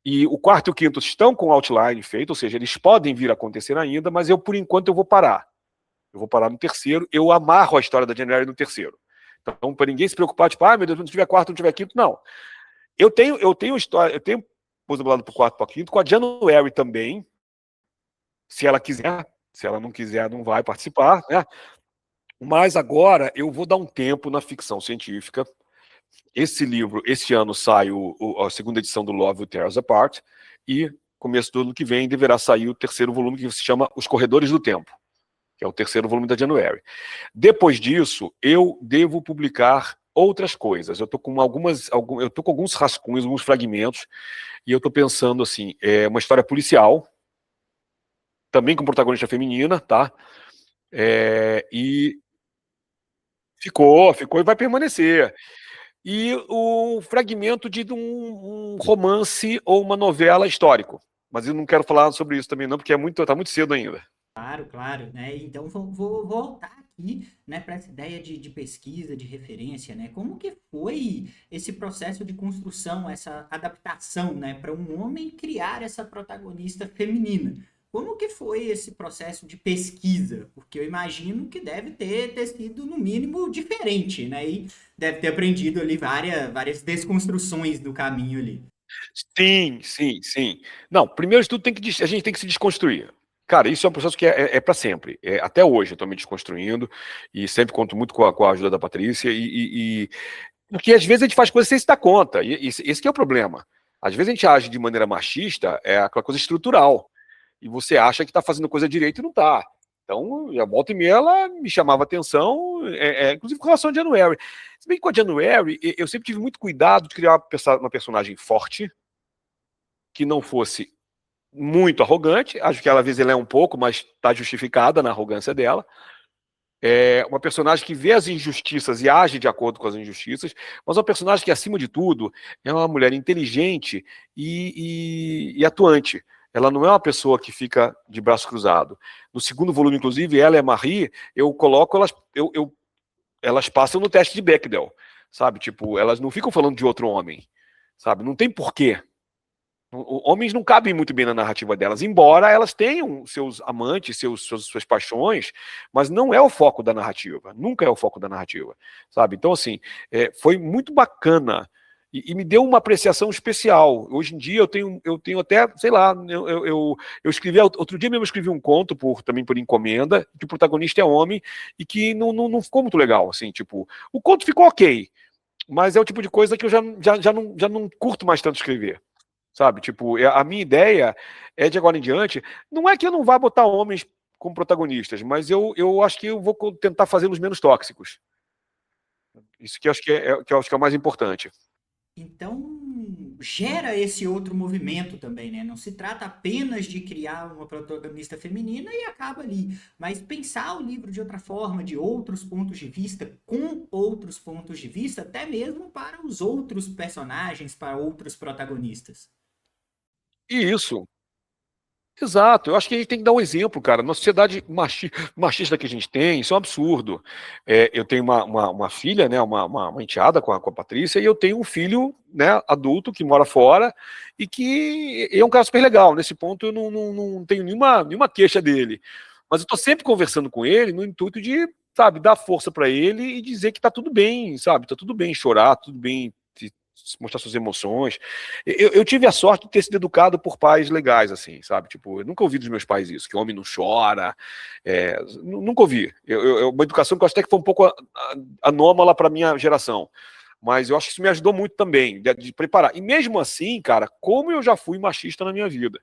e o quarto e o quinto estão com outline feito, ou seja, eles podem vir a acontecer ainda, mas por enquanto, eu vou parar. Eu vou parar no terceiro, eu amarro a história da January no terceiro. Então, para ninguém se preocupar, tipo, meu Deus, não tiver quarto, não tiver quinto, não. Eu tenho história, eu tenho lado para o quarto, para o quinto, com a January também, se ela quiser. Se ela não quiser, não vai participar, né? Mas agora eu vou dar um tempo na ficção científica. Esse livro, esse ano sai a segunda edição do Love Will Tear Us Apart, e começo do ano que vem deverá sair o terceiro volume, que se chama Os Corredores do Tempo, que é o terceiro volume da January. Depois disso, eu devo publicar outras coisas. Eu tô com alguns rascunhos, alguns fragmentos, e eu tô pensando assim, uma história policial, também com protagonista feminina, tá? E ficou e vai permanecer. E o fragmento de um romance ou uma novela histórico. Mas eu não quero falar sobre isso também não, porque tá muito cedo ainda. Claro, claro, né? Então vou voltar aqui, né, para essa ideia de pesquisa, de referência, né? Como que foi esse processo de construção, essa adaptação, né, para um homem criar essa protagonista feminina? Como que foi esse processo de pesquisa? Porque eu imagino que deve ter sido, no mínimo, diferente, né? E deve ter aprendido ali várias desconstruções do caminho ali. Sim, sim, sim. Não, primeiro de tudo a gente tem que se desconstruir. Cara, isso é um processo que é para sempre. Até hoje eu estou me desconstruindo e sempre conto muito com a ajuda da Patrícia, porque às vezes a gente faz coisas sem se dar conta, e esse que é o problema. Às vezes a gente age de maneira machista, é aquela coisa estrutural, e você acha que está fazendo coisa direito e não está. Então, a volta e meia, ela me chamava atenção, inclusive com relação a January. Se bem que com a January, eu sempre tive muito cuidado de criar uma personagem forte, que não fosse muito arrogante. Acho que ela, às vezes, ela é um pouco, mas está justificada na arrogância dela. Uma personagem que vê as injustiças e age de acordo com as injustiças, mas uma personagem que, acima de tudo, é uma mulher inteligente e atuante. Ela não é uma pessoa que fica de braço cruzado. No segundo volume, inclusive, ela e a Marie, eu coloco elas passam no teste de Bechdel, sabe? Tipo, elas não ficam falando de outro homem, sabe? Não tem porquê. Homens não cabem muito bem na narrativa delas, embora elas tenham seus amantes, suas paixões, mas não é o foco da narrativa, nunca é o foco da narrativa, sabe? Então, assim, foi muito bacana e me deu uma apreciação especial. Hoje em dia eu tenho até, sei lá, eu escrevi, outro dia mesmo eu escrevi um conto também por encomenda, que o protagonista é homem e que não ficou muito legal, assim, tipo, o conto ficou ok, mas é o tipo de coisa que eu já não curto mais tanto escrever. Sabe, tipo, a minha ideia é de agora em diante, não é que eu não vá botar homens como protagonistas, mas eu acho que eu vou tentar fazê-los menos tóxicos. Isso que eu acho que é o mais importante. Então, gera esse outro movimento também, né? Não se trata apenas de criar uma protagonista feminina e acaba ali, mas pensar o livro de outra forma, de outros pontos de vista, com outros pontos de vista, até mesmo para os outros personagens, para outros protagonistas. E isso, Exato, eu acho que a gente tem que dar um exemplo, cara. Na sociedade machista que a gente tem, isso é um absurdo. Eu tenho uma filha, né, uma enteada com a Patrícia, e eu tenho um filho, né, adulto que mora fora e que é um cara super legal. Nesse ponto eu não tenho nenhuma queixa dele. Mas eu tô sempre conversando com ele no intuito de, sabe, dar força para ele e dizer que tá tudo bem, sabe? Tá tudo bem chorar, tudo bem mostrar suas emoções. Eu tive a sorte de ter sido educado por pais legais, assim, sabe? Tipo, eu nunca ouvi dos meus pais isso, que homem não chora. Nunca ouvi. Uma educação que eu acho até que foi um pouco anômala para minha geração. Mas eu acho que isso me ajudou muito também, de preparar. E mesmo assim, cara, como eu já fui machista na minha vida.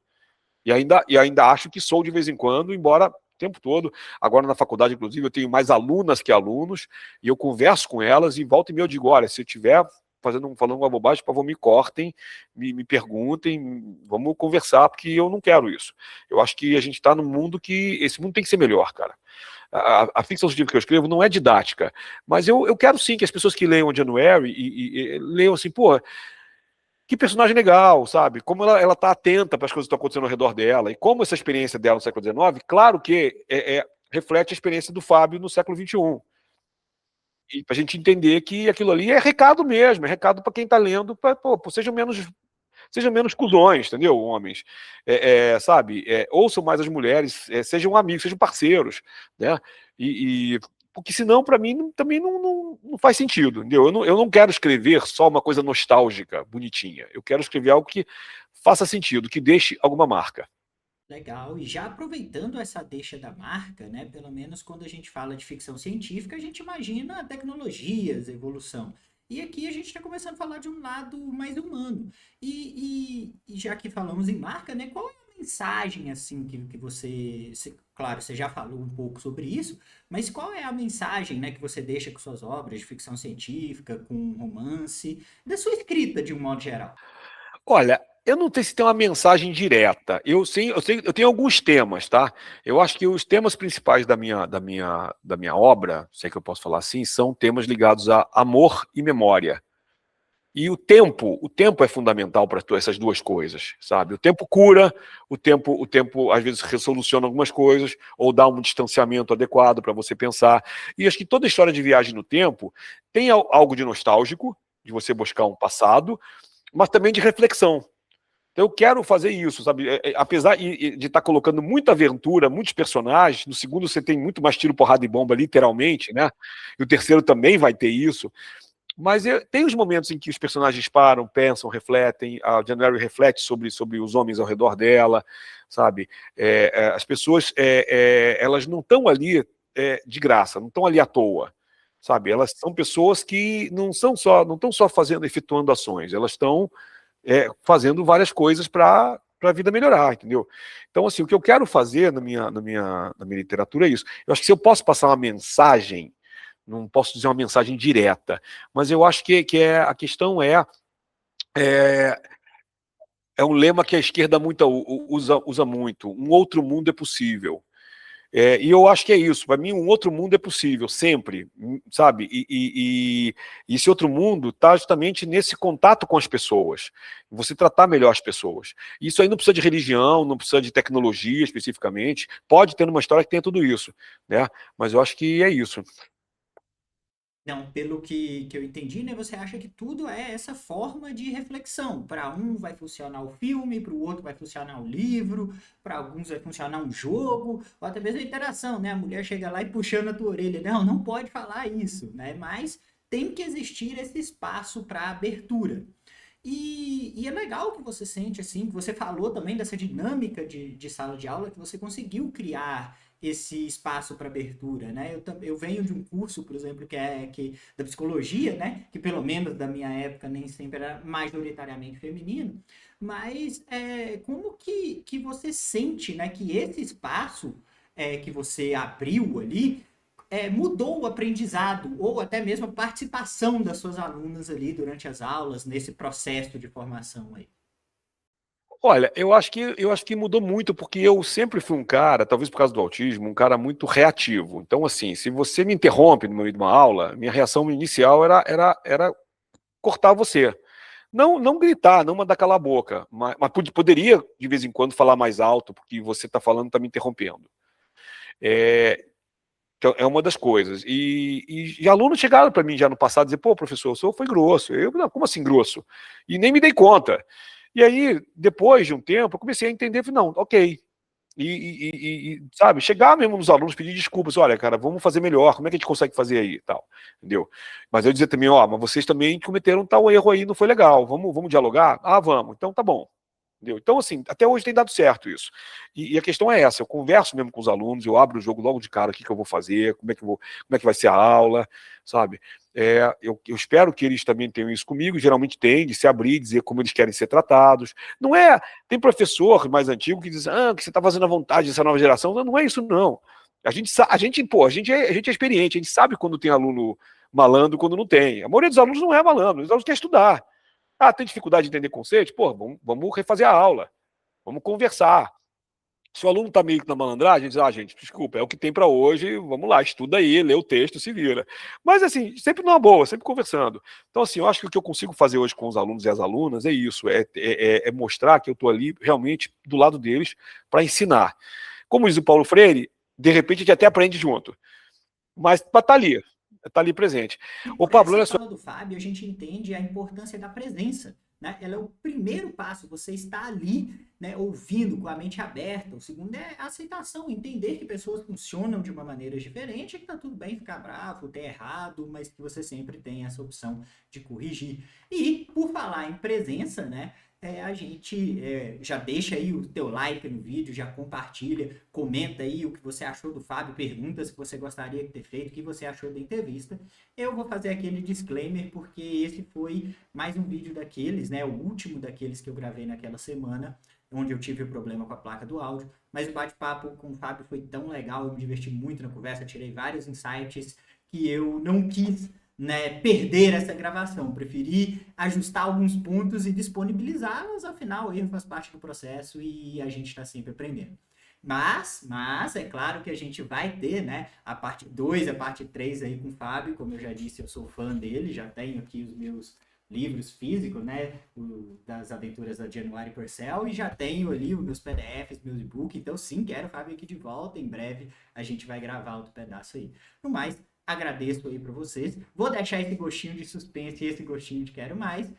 E ainda acho que sou de vez em quando, embora o tempo todo. Agora na faculdade, inclusive, eu tenho mais alunas que alunos, e eu converso com elas, e volta e meia eu digo, olha, se eu tiver falando uma bobagem, por favor, me cortem, me perguntem, vamos conversar, porque eu não quero isso. Eu acho que a gente está num mundo que esse mundo tem que ser melhor, cara. A ficção científica que eu escrevo não é didática, mas eu quero sim que as pessoas que leiam January e leiam assim, pô, que personagem legal, sabe? Como ela tá atenta para as coisas que estão acontecendo ao redor dela, e como essa experiência dela no século XIX, claro que reflete a experiência do Fábio no século XXI. E para a gente entender que aquilo ali é recado mesmo, é recado para quem está lendo, sejam menos cuzões, entendeu, homens? Sabe? Ouçam mais as mulheres, sejam amigos, sejam parceiros, né? Porque senão, para mim, também não faz sentido, entendeu? Eu não quero escrever só uma coisa nostálgica, bonitinha. Eu quero escrever algo que faça sentido, que deixe alguma marca. Legal, e já aproveitando essa deixa da marca, né, pelo menos quando a gente fala de ficção científica, a gente imagina tecnologias, evolução. E aqui a gente está começando a falar de um lado mais humano. E já que falamos em marca, né, qual é a mensagem assim que claro, você já falou um pouco sobre isso, mas qual é a mensagem, né, que você deixa com suas obras de ficção científica, com romance, da sua escrita de um modo geral? Olha, eu não sei se tem uma mensagem direta. Eu tenho alguns temas, tá? Eu acho que os temas principais da minha obra, se é que eu posso falar assim, são temas ligados a amor e memória. E o tempo é fundamental para essas duas coisas, sabe? O tempo cura, o tempo às vezes resoluciona algumas coisas ou dá um distanciamento adequado para você pensar. E acho que toda história de viagem no tempo tem algo de nostálgico, de você buscar um passado, mas também de reflexão. Então eu quero fazer isso, sabe? Apesar de estar colocando muita aventura, muitos personagens, no segundo você tem muito mais tiro, porrada e bomba, literalmente, né? E o terceiro também vai ter isso. Mas tem os momentos em que os personagens param, pensam, refletem, a January reflete sobre os homens ao redor dela, sabe? As pessoas, elas não estão ali de graça, não estão ali à toa, sabe? Elas são pessoas que não estão só efetuando ações, elas estão fazendo várias coisas para a vida melhorar, entendeu? Então, assim, o que eu quero fazer na minha literatura é isso. Eu acho que se eu posso passar uma mensagem, não posso dizer uma mensagem direta, mas eu acho a questão é, é um lema que a esquerda usa muito. Um outro mundo é possível. E eu acho que é isso. Para mim, um outro mundo é possível, sempre, sabe? E esse outro mundo está justamente nesse contato com as pessoas. Você tratar melhor as pessoas. Isso aí não precisa de religião, não precisa de tecnologia especificamente. Pode ter uma história que tenha tudo isso, né? Mas eu acho que é isso. Não, pelo que eu entendi, né, você acha que tudo é essa forma de reflexão. Para um vai funcionar o filme, para o outro vai funcionar o livro, para alguns vai funcionar um jogo, ou até mesmo a interação, né? A mulher chega lá e puxando a tua orelha. Não, não pode falar isso, né? Mas tem que existir esse espaço para abertura. E é legal que você sente assim, que você falou também dessa dinâmica de sala de aula, que você conseguiu criar esse espaço para abertura, né? Eu venho de um curso, por exemplo, da psicologia, né? Que pelo menos da minha época nem sempre era majoritariamente feminino, mas como que você sente, né? Que esse espaço que você abriu ali mudou o aprendizado ou até mesmo a participação das suas alunas ali durante as aulas, nesse processo de formação aí? Olha, eu acho que mudou muito, porque eu sempre fui um cara, talvez por causa do autismo, um cara muito reativo. Então, assim, se você me interrompe no meio de uma aula, minha reação inicial era cortar você, Não gritar, não mandar calar a boca, mas poderia, de vez em quando, falar mais alto, porque você está falando, está me interrompendo. Então, é uma das coisas. E alunos chegaram para mim já no passado dizer, pô, professor, o senhor foi grosso. Eu, não, como assim grosso? E nem me dei conta. E aí, depois de um tempo, eu comecei a entender, não, ok. Sabe, chegar mesmo nos alunos, pedir desculpas, olha, cara, vamos fazer melhor, como é que a gente consegue fazer aí e tal, entendeu? Mas eu dizer também, ó, mas vocês também cometeram tal erro aí, não foi legal, vamos dialogar? Ah, vamos, então tá bom. Entendeu? Então, assim, até hoje tem dado certo isso. E a questão é essa, eu converso mesmo com os alunos, eu abro o jogo logo de cara, o que eu vou fazer, como é que vai ser a aula, sabe? Eu espero que eles também tenham isso comigo, geralmente tem, de se abrir, dizer como eles querem ser tratados. Não é, tem professor mais antigo que diz, que você está fazendo à vontade dessa nova geração. Não, não é isso, não. A gente é experiente, a gente sabe quando tem aluno malandro, quando não tem. A maioria dos alunos não é malandro, os alunos querem estudar. Ah, tem dificuldade de entender conceitos? Pô, vamos refazer a aula, vamos conversar. Se o aluno está meio que na malandragem, diz, gente, desculpa, é o que tem para hoje, vamos lá, estuda aí, lê o texto, se vira. Mas, assim, sempre numa boa, sempre conversando. Então, assim, eu acho que o que eu consigo fazer hoje com os alunos e as alunas é isso, é mostrar que eu estou ali realmente do lado deles para ensinar. Como diz o Paulo Freire, de repente a gente até aprende junto, mas está ali presente. E Ô, por Pablo, essa olha só. fala do Fábio, a gente entende a importância da presença, né? Ela é o primeiro passo, você está ali, né, ouvindo com a mente aberta. O segundo é a aceitação, entender que pessoas funcionam de uma maneira diferente, que tá tudo bem ficar bravo, ter errado, mas que você sempre tem essa opção de corrigir. E, por falar em presença, né, a gente já deixa aí o teu like no vídeo, já compartilha, comenta aí o que você achou do Fábio, pergunta se você gostaria de ter feito, o que você achou da entrevista. Eu vou fazer aquele disclaimer porque esse foi mais um vídeo daqueles, né, o último daqueles que eu gravei naquela semana, onde eu tive o problema com a placa do áudio, mas o bate-papo com o Fábio foi tão legal, eu me diverti muito na conversa, tirei vários insights que eu não quis, né, perder essa gravação. Preferi ajustar alguns pontos e disponibilizá-los, afinal, o erro faz parte do processo e a gente está sempre aprendendo. Mas é claro que a gente vai ter, né, a parte 2, a parte 3 aí com o Fábio, como eu já disse, eu sou fã dele, já tenho aqui os meus livros físicos, né, das aventuras da January Purcell, e já tenho ali os meus PDFs, meus e-books, então sim, quero o Fábio aqui de volta, em breve a gente vai gravar outro pedaço aí. No mais, agradeço aí para vocês. Vou deixar esse gostinho de suspense e esse gostinho de quero mais.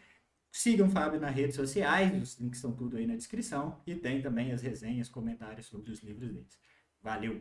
Sigam o Fábio nas redes sociais, os links estão tudo aí na descrição. E tem também as resenhas, comentários sobre os livros deles. Valeu!